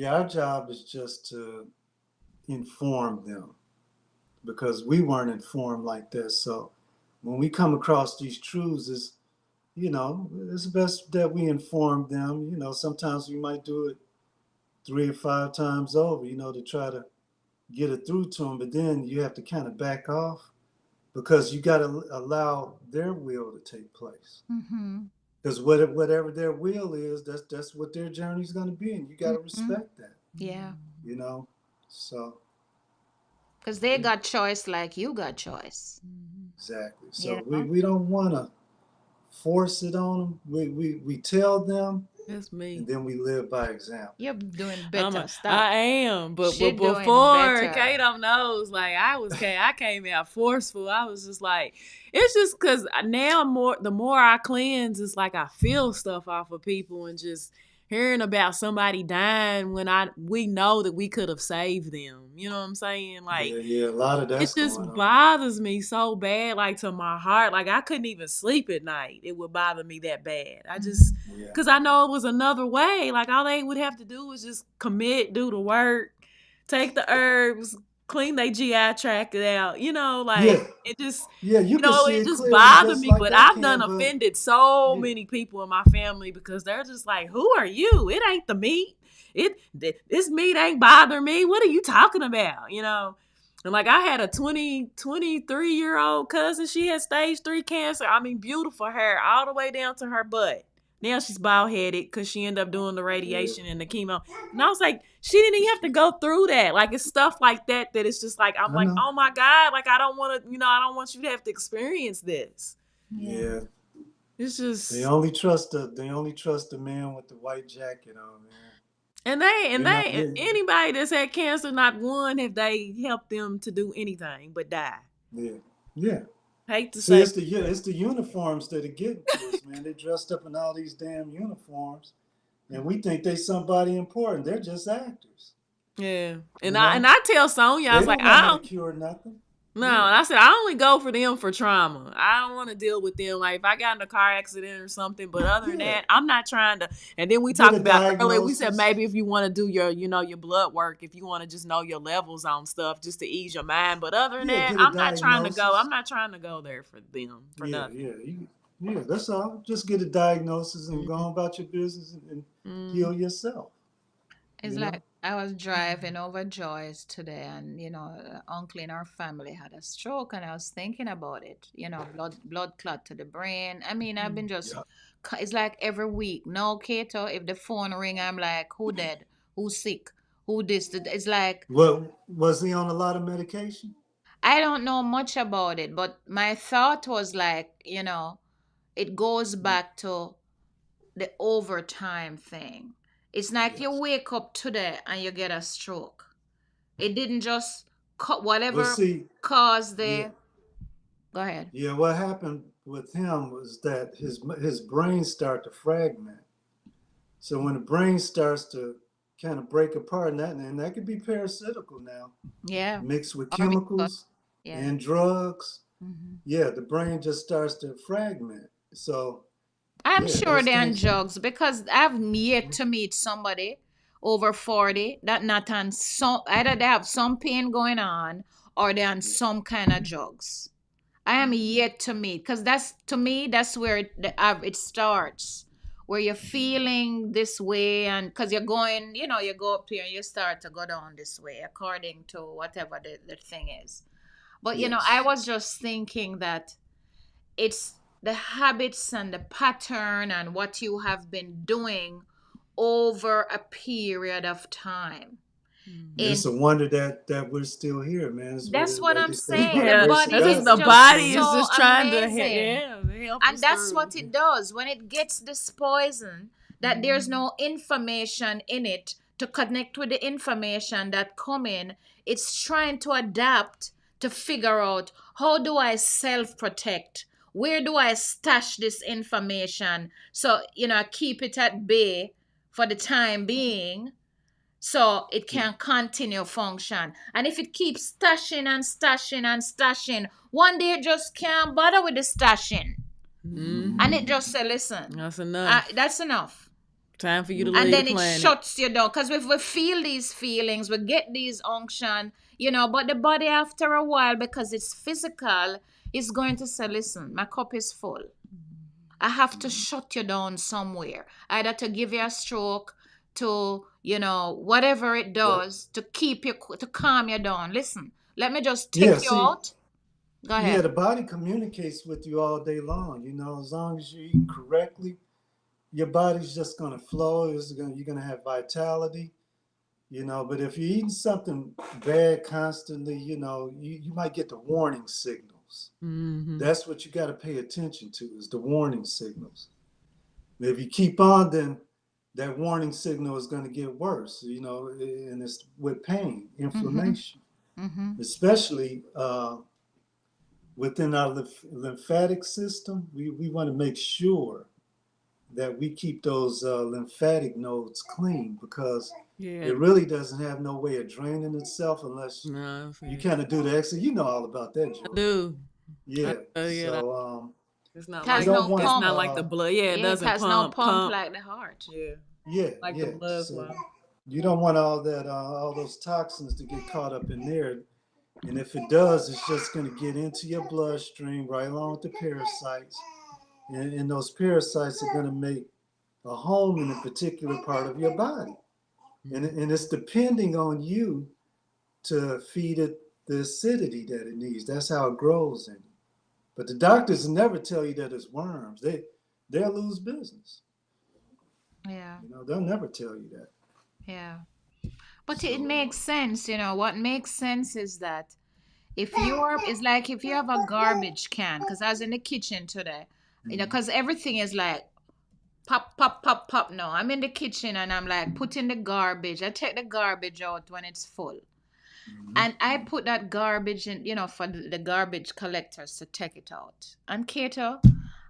our job is just to inform them because we weren't informed like this. So when we come across these truths, it's best that we inform them. Sometimes we might do it 3 or 5 times over, to try to get it through to them. But then you have to kind of back off because you got to allow their will to take place. Mm-hmm. Because whatever their will is, that's what their journey is going to be, and you got to Mm-hmm. respect that. Yeah. You know, so Because they got choice like you got choice. Exactly. You So know? we don't want to force it on them. We tell them, That's and me. then we live by example. You're doing I'm better. Stop. I am, but She doing before better. Kato knows, like I came out forceful. I was just like, it's just because now the more I cleanse, it's like I feel stuff off of people and just hearing about somebody dying when we know that we could have saved them. You know what I'm saying? Like Yeah, a lot of it that's just going on. bothers me so bad, like to my heart. Like I couldn't even sleep at night. It would bother me that bad. I just, Yeah. because I know it was another way. Like all they would have to do was just commit, do the work, take the herbs, clean their GI tract out. Like Yeah. it just, Yeah, you can see it it just clearly bothered just me. like But I I've done can, but offended so yeah. many people in my family because they're just like, "Who are you? It ain't the meat. This meat ain't bother me. What are you talking about?" And like I had a 23-year-old cousin. She had stage 3 cancer. I mean, beautiful hair all the way down to her butt. Now she's bald headed because she ended up doing the Yeah. radiation and the chemo. And I was like, she didn't even have to go through that. Like it's stuff like that it's just like I'm I like, know. oh my God, like I don't want to, I don't want you to have to experience this. Yeah. Yeah. It's They just only trust the man with the white jacket on, man. and they and They're not they yeah, anybody that's had cancer, not one have they helped them to do anything but die. yeah. Yeah. Hate to See, say, it's the uniforms that are getting to us, man. They dressed up in all these damn uniforms, and we think they somebody important. They're just actors, yeah. And you I and know. I tell Sonya, I They was like, don't know I how to don't. cure nothing. No, Yeah, I said I only go for them for trauma. I don't want to deal with them. Like if I got in a car accident or something, but other than yeah. that, I'm not trying to. And then we Get talked a about earlier. We said diagnosis. maybe if you want to do your blood work, if you want to just know your levels on stuff, just to ease your mind. But other than Yeah, that, get a I'm not trying to go. I'm diagnosis. not trying to go there for them for Yeah, nothing. yeah. That's all. Just get a diagnosis and go Mm-hmm. on about your business and Mm-hmm. heal yourself. It's You like know. I was driving over Joyce today, and uncle in our family had a stroke, and I was thinking about it. Blood clot to the brain. I mean, I've been just. Yeah. It's like every week. No, Kato. If the phone ring, I'm like, who dead? Who sick? Who this? It's like Well, was he on a lot of medication? I don't know much about it, but my thought was like, it goes back to the overtime thing. It's like you Yes. wake up today and you get a stroke. It didn't just Well, whatever see, caused yeah, the. Go ahead. yeah. What happened with him was that his brain started to fragment. So when the brain starts to kind of break apart, and that could be parasitical now, Yeah. mixed with Or because chemicals yeah. and drugs. Hmm. Yeah, the brain just starts to fragment. So I'm yeah, sure those they're on things. drugs because I've yet to meet somebody over 40 that not on some either they have some pain going on or they're on Yeah, some kind of drugs. I am yet to meet because that's to me that's where it starts, where you're feeling this way, and because you're going, you go up here and you start to go down this way according to whatever the thing is. But I yes, was just thinking that it's the habits and the pattern and what you have been doing over a period of time. Mm-hmm. And it's a wonder that we're still here, man. It's that's what like I'm they say, by saying. the The Yeah, grace body of that's just God, is the we're just still body is here. so just trying to, amazing. help And us that's through. what it does when it gets this poison, that there's Mm-hmm. no information in it to connect with the information that come in. It's trying to adapt to figure out, how do I self protect, where do I stash this information, so I keep it at bay for the time being, so it Yeah. can continue function. And if it keeps stashing and stashing and stashing, one day it just can't bother with the stashing, Mm-hmm. and it Mm-hmm. just say, listen, That's enough. that's enough. Time for you to And leave Mm-hmm. the then it planet. shuts you down, because if we feel these feelings, we get these unction, but the body after a while, because it's physical, is going to say, listen, my cup is full. I have to shut you down somewhere, either to give you a stroke, to whatever it Yep. does to keep you, to calm you down. Listen, let me just Yeah. take you See, out. Go yeah, ahead. the body communicates with you all day long. As long as you're eating correctly, your body's just gonna flow. You're gonna have vitality. But if you're eating something bad constantly, you might get the warning signals. Mm-hmm. That's what you got to pay attention to, is the warning signals. If you keep on, then that warning signal is going to get worse, and it's with pain, inflammation, especially within our lymphatic system. We want to make sure that we keep those lymphatic nodes clean, because it really doesn't have no way of draining itself unless you kind of do the exercise. You know all about that, Joy. I do. Yeah. So it's not It has like no want, it's pump. not like the blood. Yeah, it Yeah, it doesn't has no pump. pump like the heart. Yeah. Like the blood So flow. you don't want all that, all those toxins to get caught up in there. And if it does, it's just going to get into your bloodstream right along with the parasites. And those parasites are going to make a home in a particular part of your body. And it's depending on you to feed it the acidity that it needs. That's how it grows in you. But the doctors never tell you that it's worms. They'll lose business. Yeah. They'll never tell you that. Yeah. But it makes sense, What makes sense is that it's like if you have a garbage can, because I was in the kitchen today, because everything is like pop, pop, pop, pop. No, I'm in the kitchen and I'm like putting the garbage. I take the garbage out when it's full. And I put that garbage in, for the garbage collectors to take it out. And Kato,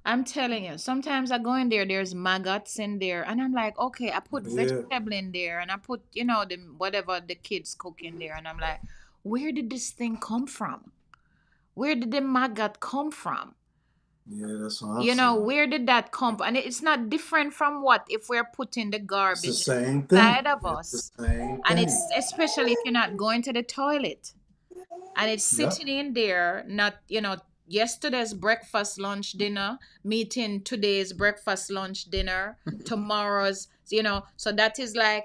I'm telling you, sometimes I go in there, there's maggots in there, and I'm like, okay, I put vegetable in there, and I put, the whatever the kids cook in there, and I'm like, where did this thing come from? Where did the maggot come from? Yeah, that's what I'm saying. Where did that come from? And it's not different from what if we're putting the garbage it's the same thing. inside of us. It's the same thing. And it's especially if you're not going to the toilet. And it's sitting in there, not, yesterday's breakfast, lunch, dinner, meeting today's breakfast, lunch, dinner, tomorrow's, so that is like,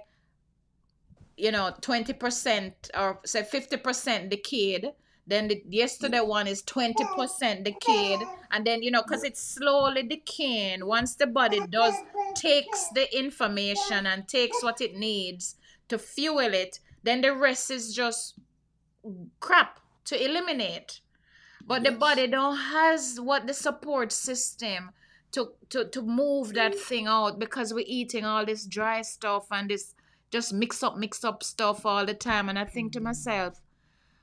20% or say 50% the kid. Then the yesterday one is 20% the kid. And then, because it's slowly decaying. Once the body takes the information and takes what it needs to fuel it, then the rest is just crap to eliminate. But the body don't has what the support system to move that thing out, because we're eating all this dry stuff and this just mix up stuff all the time. And I think to myself,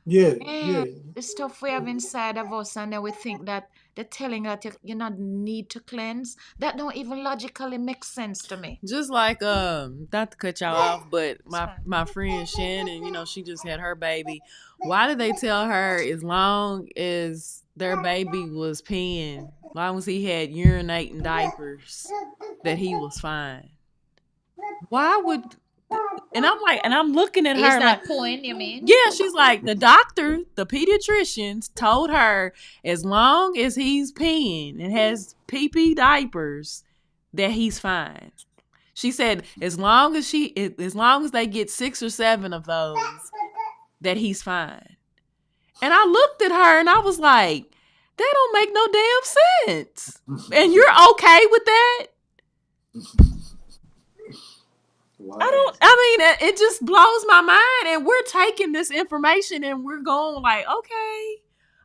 the stuff we have inside of us, and then we think that they're telling that you not need to cleanse. That don't even logically make sense to me. Just like not to cut y'all off, but my friend Shannon, she just had her baby. Why did they tell her as long as their baby was peeing, as long as he had urinating diapers, that he was fine? Why would? And I'm looking at her. Is that point, you mean? Yeah, she's like, the doctor, the pediatricians told her as long as he's peeing and has pee-pee diapers, that he's fine. She said as long as they get 6 or 7 of those, that he's fine. And I looked at her and I was like, that don't make no damn sense. And you're okay with that? Wow. It just blows my mind. And we're taking this information and we're going like, okay,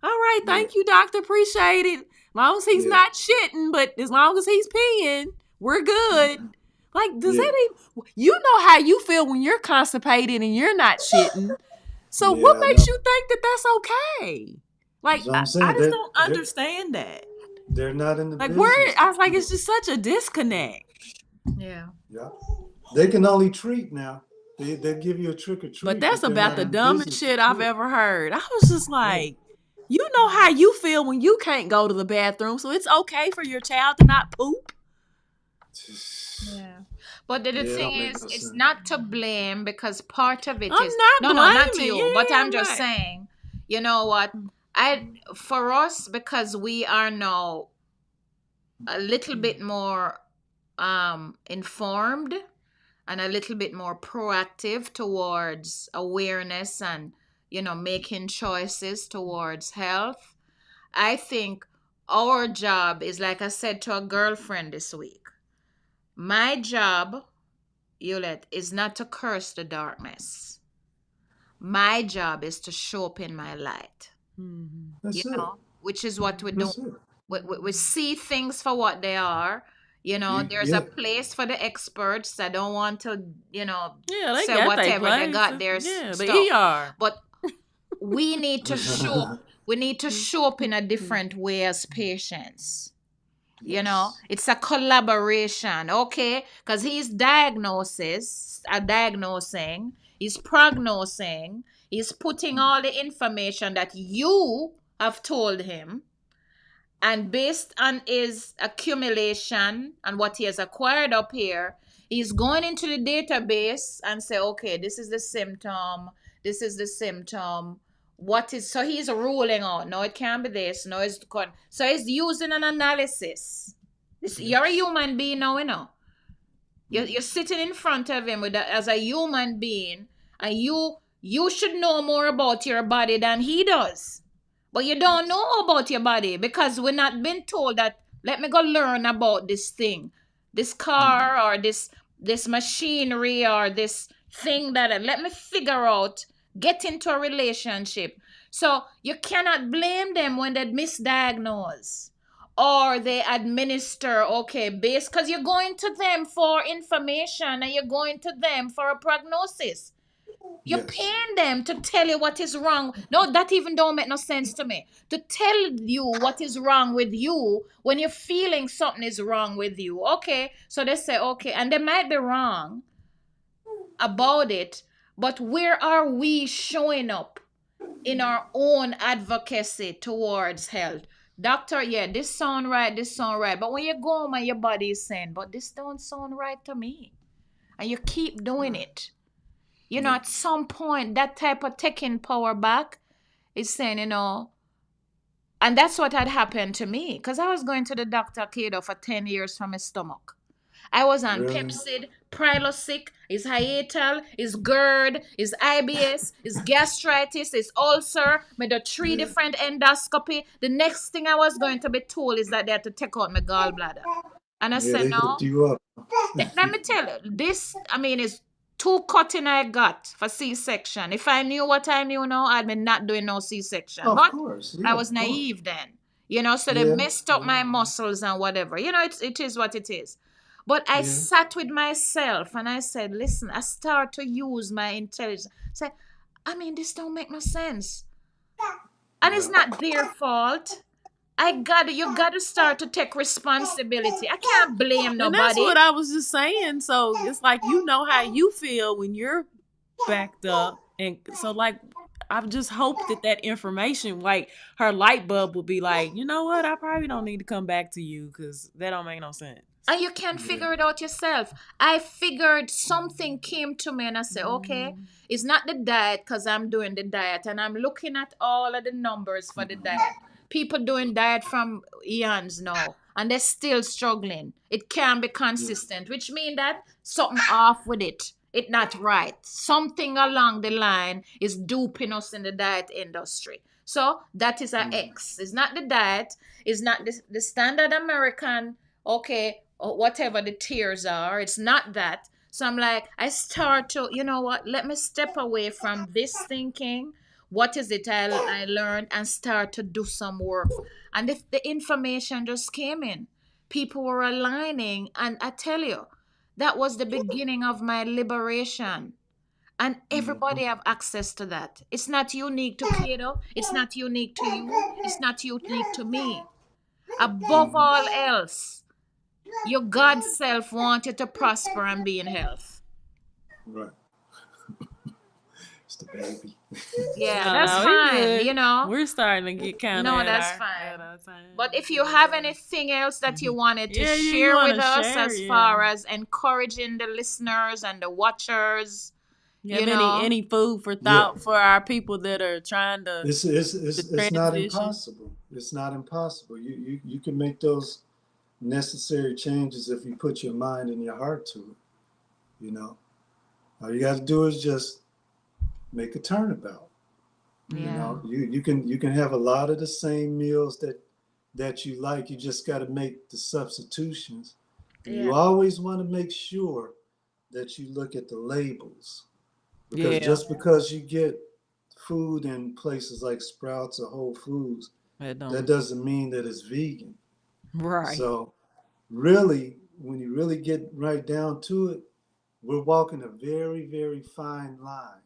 all right, thank you, doctor, appreciate it. As long as he's not shitting, but as long as he's peeing, we're good. Like, does that even, you know how you feel when you're constipated and you're not shitting. So what makes you think that that's okay? Like, I just don't understand that. They're not in the like, business. I was like, it's just such a disconnect. Yeah. They can only treat now. They give you a trick or treat. But that's about the dumbest shit I've ever heard. I was just like, you know how you feel when you can't go to the bathroom, so it's okay for your child to not poop? Yeah. But the thing is, it's not to blame, because part of it I'm is not you. Yeah, but I'm just saying, you know what? For us, because we are now a little bit more informed and a little bit more proactive towards awareness and, making choices towards health. I think our job is, like I said to a girlfriend this week, my job Yulet, is not to curse the darkness. My job is to show up in my light. Mhm. You That's it. know, which is what we do. That's it. We see things for what they are. You know, there's a Yeah. place for the experts. I don't want to, Yeah, they say got their whatever they place. got their Yeah, the stuff. ER. But we need to show up. We need to show up in a different way as patients. Yes. It's a collaboration, okay? Because he's diagnosing, he's prognosing, he's putting all the information that you have told him, and based on his accumulation and what he has acquired up here, he's going into the database and say, okay, this is the symptom, this is the symptom. What is so he's ruling out? No, it can't be this. No, so he's using an analysis. You're a Yes. human being now, You're sitting in front of him as a human being, and you should know more about your body than he does. But you don't Yes. know about your body because we're not been told that let me go learn about this thing, this car or this machinery or this thing that let me figure out, get into a relationship. So you cannot blame them when they misdiagnose or they administer, okay, based because you're going to them for information and you're going to them for a prognosis. You're Yes. paying them to tell you what is wrong. No, that even don't make no sense to me. To tell you what is wrong with you when you're feeling something is wrong with you. Okay, so they say, okay, and they might be wrong about it, but where are we showing up in our own advocacy towards health? Doctor, yeah, this sound right. But when you go home and your body is saying, but this don't sound right to me. And you keep doing Right. it. Yeah. At some point, that type of taking power back is saying, and that's what had happened to me. Because I was going to the doctor, Kato, for 10 years for my stomach. I was on Really. Pepsid, Prilosec, is hiatal, is GERD, is IBS, is gastritis, is ulcer. Made a 3 Yeah. different endoscopy. The next thing I was going to be told is that they had to take out my gallbladder. And I Yeah. said, They hooked no. you up. Let me tell you, this, I mean, is two cutting I got for C-section. If I knew what I knew now, I'd be not doing no C-section. Of But course. I Yeah. was Of course. naive then. So they Yeah. messed up Yeah. my muscles and whatever. It is what it is. But I Yeah. sat with myself and I said, listen, I start to use my intelligence. Say, I mean, this don't make no sense. And it's Right. not their fault. You gotta start to take responsibility. I can't blame And that's nobody. what I was just saying. So it's like you know how you feel when you're backed up. And so like I just hope that information, like her light bulb will be like, you know what, I probably don't need to come back to you because that don't make no sense. And you can Yeah. figure it out yourself. I figured something came to me and I said, okay, it's not the diet because I'm doing the diet and I'm looking at all of the numbers for the diet. People doing diet from eons now and they're still struggling. It can't be Yeah. consistent, which means that something off with it. It not right. Something along the line is duping us in the diet industry. So that is a X. It's not the diet. It's not the standard American, okay, or whatever the tiers are. It's not that. So I'm like, I start to, you know what? Let me step away from this thinking. What is it I learned and start to do some work. And if the information just came in, people were aligning. And I tell you, that was the beginning of my liberation. And everybody have access to that. It's not unique to Kato. It's not unique to you. It's not unique to me. Above all else, your God self wants you to prosper and be in health. Right. It's the baby. Yeah, No, that's no, we fine, good. We're starting to get kind of No, at that's our fine. time. But if you have anything else that you wanted to Yeah, you share want with to us share? as Yeah. far as encouraging the listeners and the watchers, You have you know, any food for Yeah. thought for our people that are trying to It's not transition? impossible. It's not impossible. You can make those necessary changes if you put your mind and your heart to it. All you got to do is just make a turnabout. yeah, You can have a lot of the same meals that you like. You just got to make the substitutions. And yeah, you always want to make sure that you look at the labels, because Yeah, just because you get food in places like Sprouts or Whole Foods, that that don't. doesn't mean that it's vegan. Right. So really, when you really get right down to it, we're walking a very, very fine line.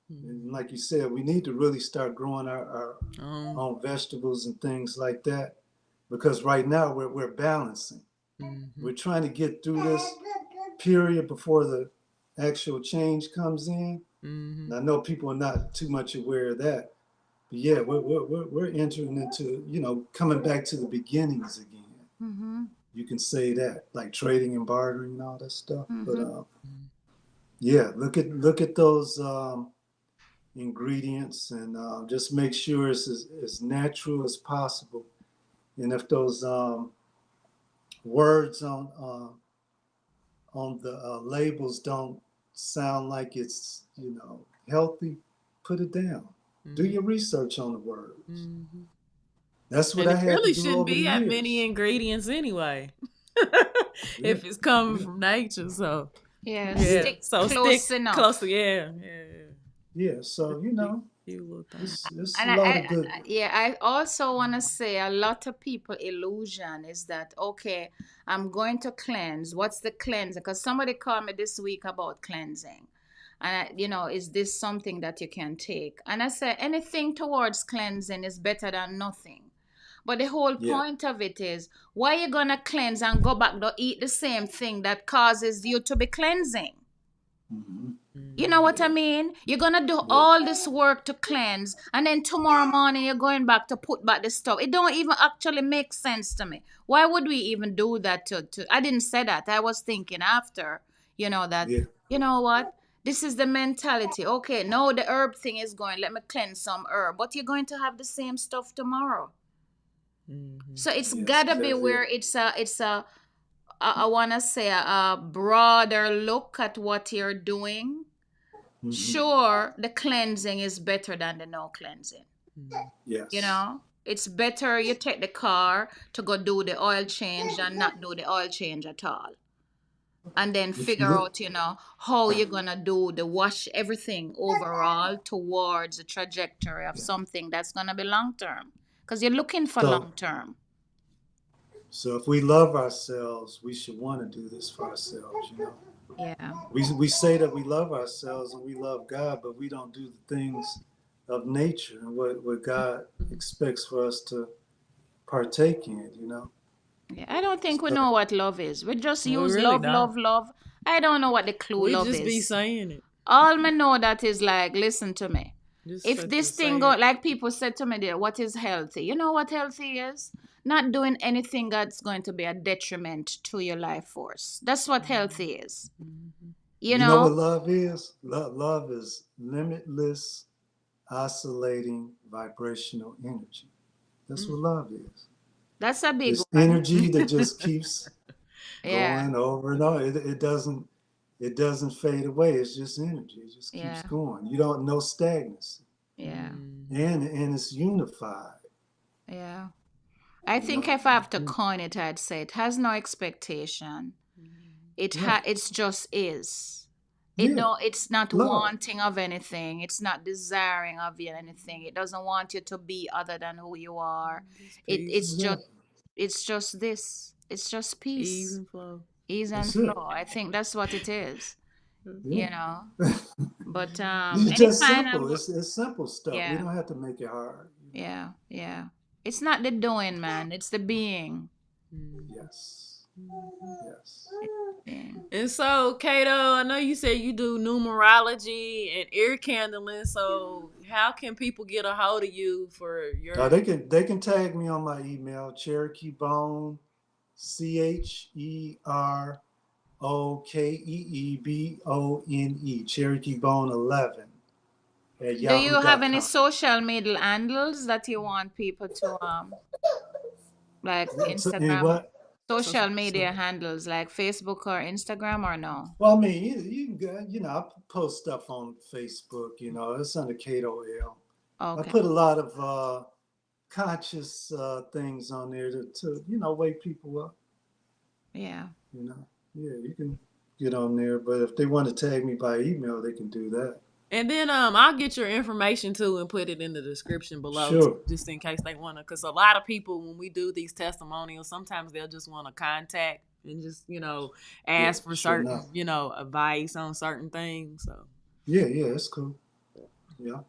And Mm-hmm. like you said, we need to really start growing our Um. own vegetables and things like that, because right now we're balancing. Mm-hmm. We're trying to get through this period before the actual change comes in. Mm-hmm. And I know people are not too much aware of that. But yeah, we're entering into, coming back to the beginnings again. Mm-hmm. You can say that, like trading and bartering and all that stuff. But Mm-hmm. yeah, look at those ingredients, and just make sure it's as natural as possible. And if those words on the labels don't sound like it's healthy, put it down. Do Mm-hmm. your research on the words. Mm-hmm. That's what And I it had to really do shouldn't over the be that many years. ingredients anyway. Yeah, If it's coming yeah, from nature, so Yeah, yeah, yeah. stick So stick close close to enough. yeah. yeah. So Just few little things. it's a And lot of good. yeah, I also want to say a lot of people illusion is that okay, I'm going to cleanse. What's the cleanse? Because somebody called me this week about cleansing, and is this something that you can take? And I said anything towards cleansing is better than nothing. But the whole Yeah. point of it is why you gonna cleanse and go back to eat the same thing that causes you to be cleansing? Hmm. You know what I Yeah. mean? You're gonna do Yeah. all this work to cleanse, and then tomorrow morning you're going back to put back the stuff. It don't even actually make sense to me. Why would we even do that to I didn't say that. I was thinking after, that, Yeah. you know what? This is the mentality. Okay, no, the herb thing is going, let me cleanse some herb. But you're going to have the same stuff tomorrow. Mm-hmm. So it's Yes, gotta be exactly. where it's a I wanna say a broader look at what you're doing. Hmm. Sure, the cleansing is better than the no cleansing. Yes. It's better you take the car to go do the oil change than not do the oil change at all. And then If figure you out, how you're gonna do the wash everything overall towards the trajectory of Yeah. something that's gonna be long term. Because you're looking for So long term. so if we love ourselves, we should want to do this for ourselves. Yeah. We say that we love ourselves and we love God, but we don't do the things of nature and what God expects for us to partake in. Yeah, I don't think we So know what love is. We just We use really love, don't. love, love. I don't know what the clue We love just be is. saying it. All me know that is like, listen to me. Just If such to this thing say go it. like people said to me there, what is healthy? You know what healthy is? Not doing anything that's going to be a detriment to your life force. That's what healthy is. Mm-hmm. You you know know? what love is? Love is limitless, oscillating, vibrational energy. That's what love is. That's a big It's one. energy that just keeps Yeah. going over and over. It doesn't fade away. It's just energy. It just keeps Yeah. going. You don't know stagnancy, Yeah. Mm-hmm. and it's unified. Yeah. I You think know, if I have to coin it, I'd say it has no expectation. right? It's just is. Yeah, It's not love. wanting of anything. It's not desiring of you anything. It doesn't want you to be other than who you are. Just It peace, it's just Exactly. it's just this. It's just peace, even flow. ease and That's flow. it. I think that's what it is. Yeah. You know. But It's any just final simple. It's simple stuff. We yeah, don't have to make it hard. yeah, yeah. It's not the doing, man. It's the being. Mm-hmm. Yes. Mm-hmm. Yes. It's the being. And so, Kato, I know you said you do numerology and ear candling. So, how can people get a hold of you for your? They can tag me on my email, Cherokee Bone, CherokeeBone, Cherokee Bone 11 at Do you have any yahoo.com. social media handles that you want people to like So, and Instagram, what? social Social. So, media handles like Facebook or Instagram or no? well, I mean, you can go, I post stuff on Facebook. It's under Kato L. I Okay. put a lot of conscious things on there to wake people up. Yeah. Yeah, you can get on there. But if they want to tag me by email, they can do that. And then I'll get your information too and put it in the description below Sure. just in case they want to. Because a lot of people, when we do these testimonials, sometimes they'll just want to contact and just, ask for sure certain, advice on certain things. So Yeah, it's cool. Yeah.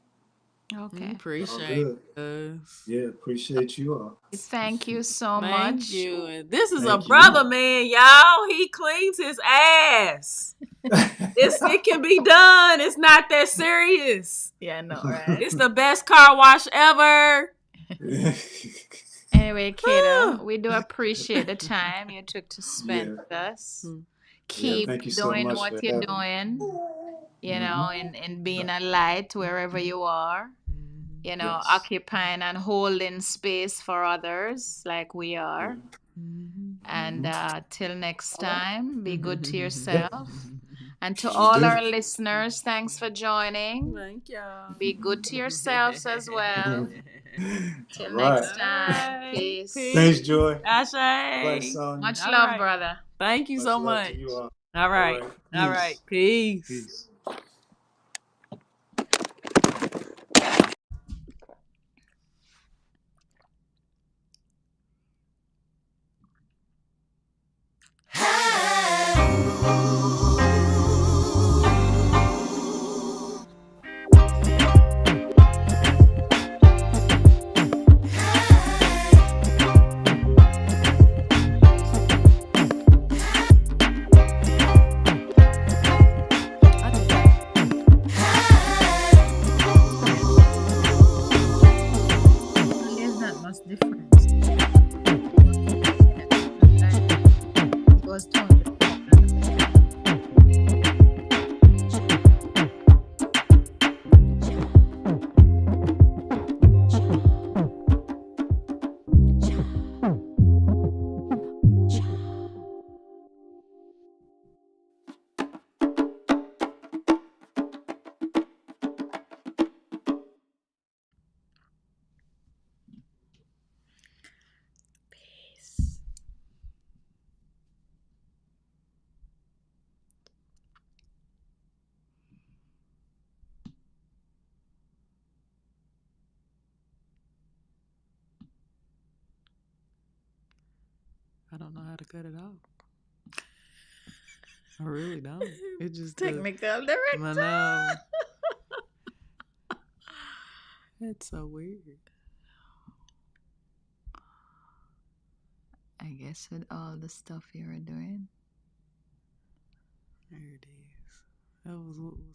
Okay. Appreciate good. us. Yeah, appreciate you all. Thank you so Thank much. you. And this is Thank a you. brother, man, y'all. He cleans his ass. It can be done. It's not that serious. Yeah, I know, right? It's the best car wash ever. Anyway, Kato, we do appreciate the time you took to spend with us. Keep thank you so doing much what for you're having doing, and being a light wherever you are, occupying and holding space for others like we are. And till next time, be good to yourself. And to all our listeners, thanks for joining. Thank y'all. Be good to yourselves as well. Till All right. next time. Peace. Thanks, Joy. Ashe. Bye, son. Much All love, right. brother. Thank you so love much. to you all. All right. All Peace. right. Peace. Peace. There's not much difference. It was 200. I don't know how to cut it off. I really don't. It just Technical director. I know. It's so weird. I guess with all the stuff you were doing. There it is. That was what was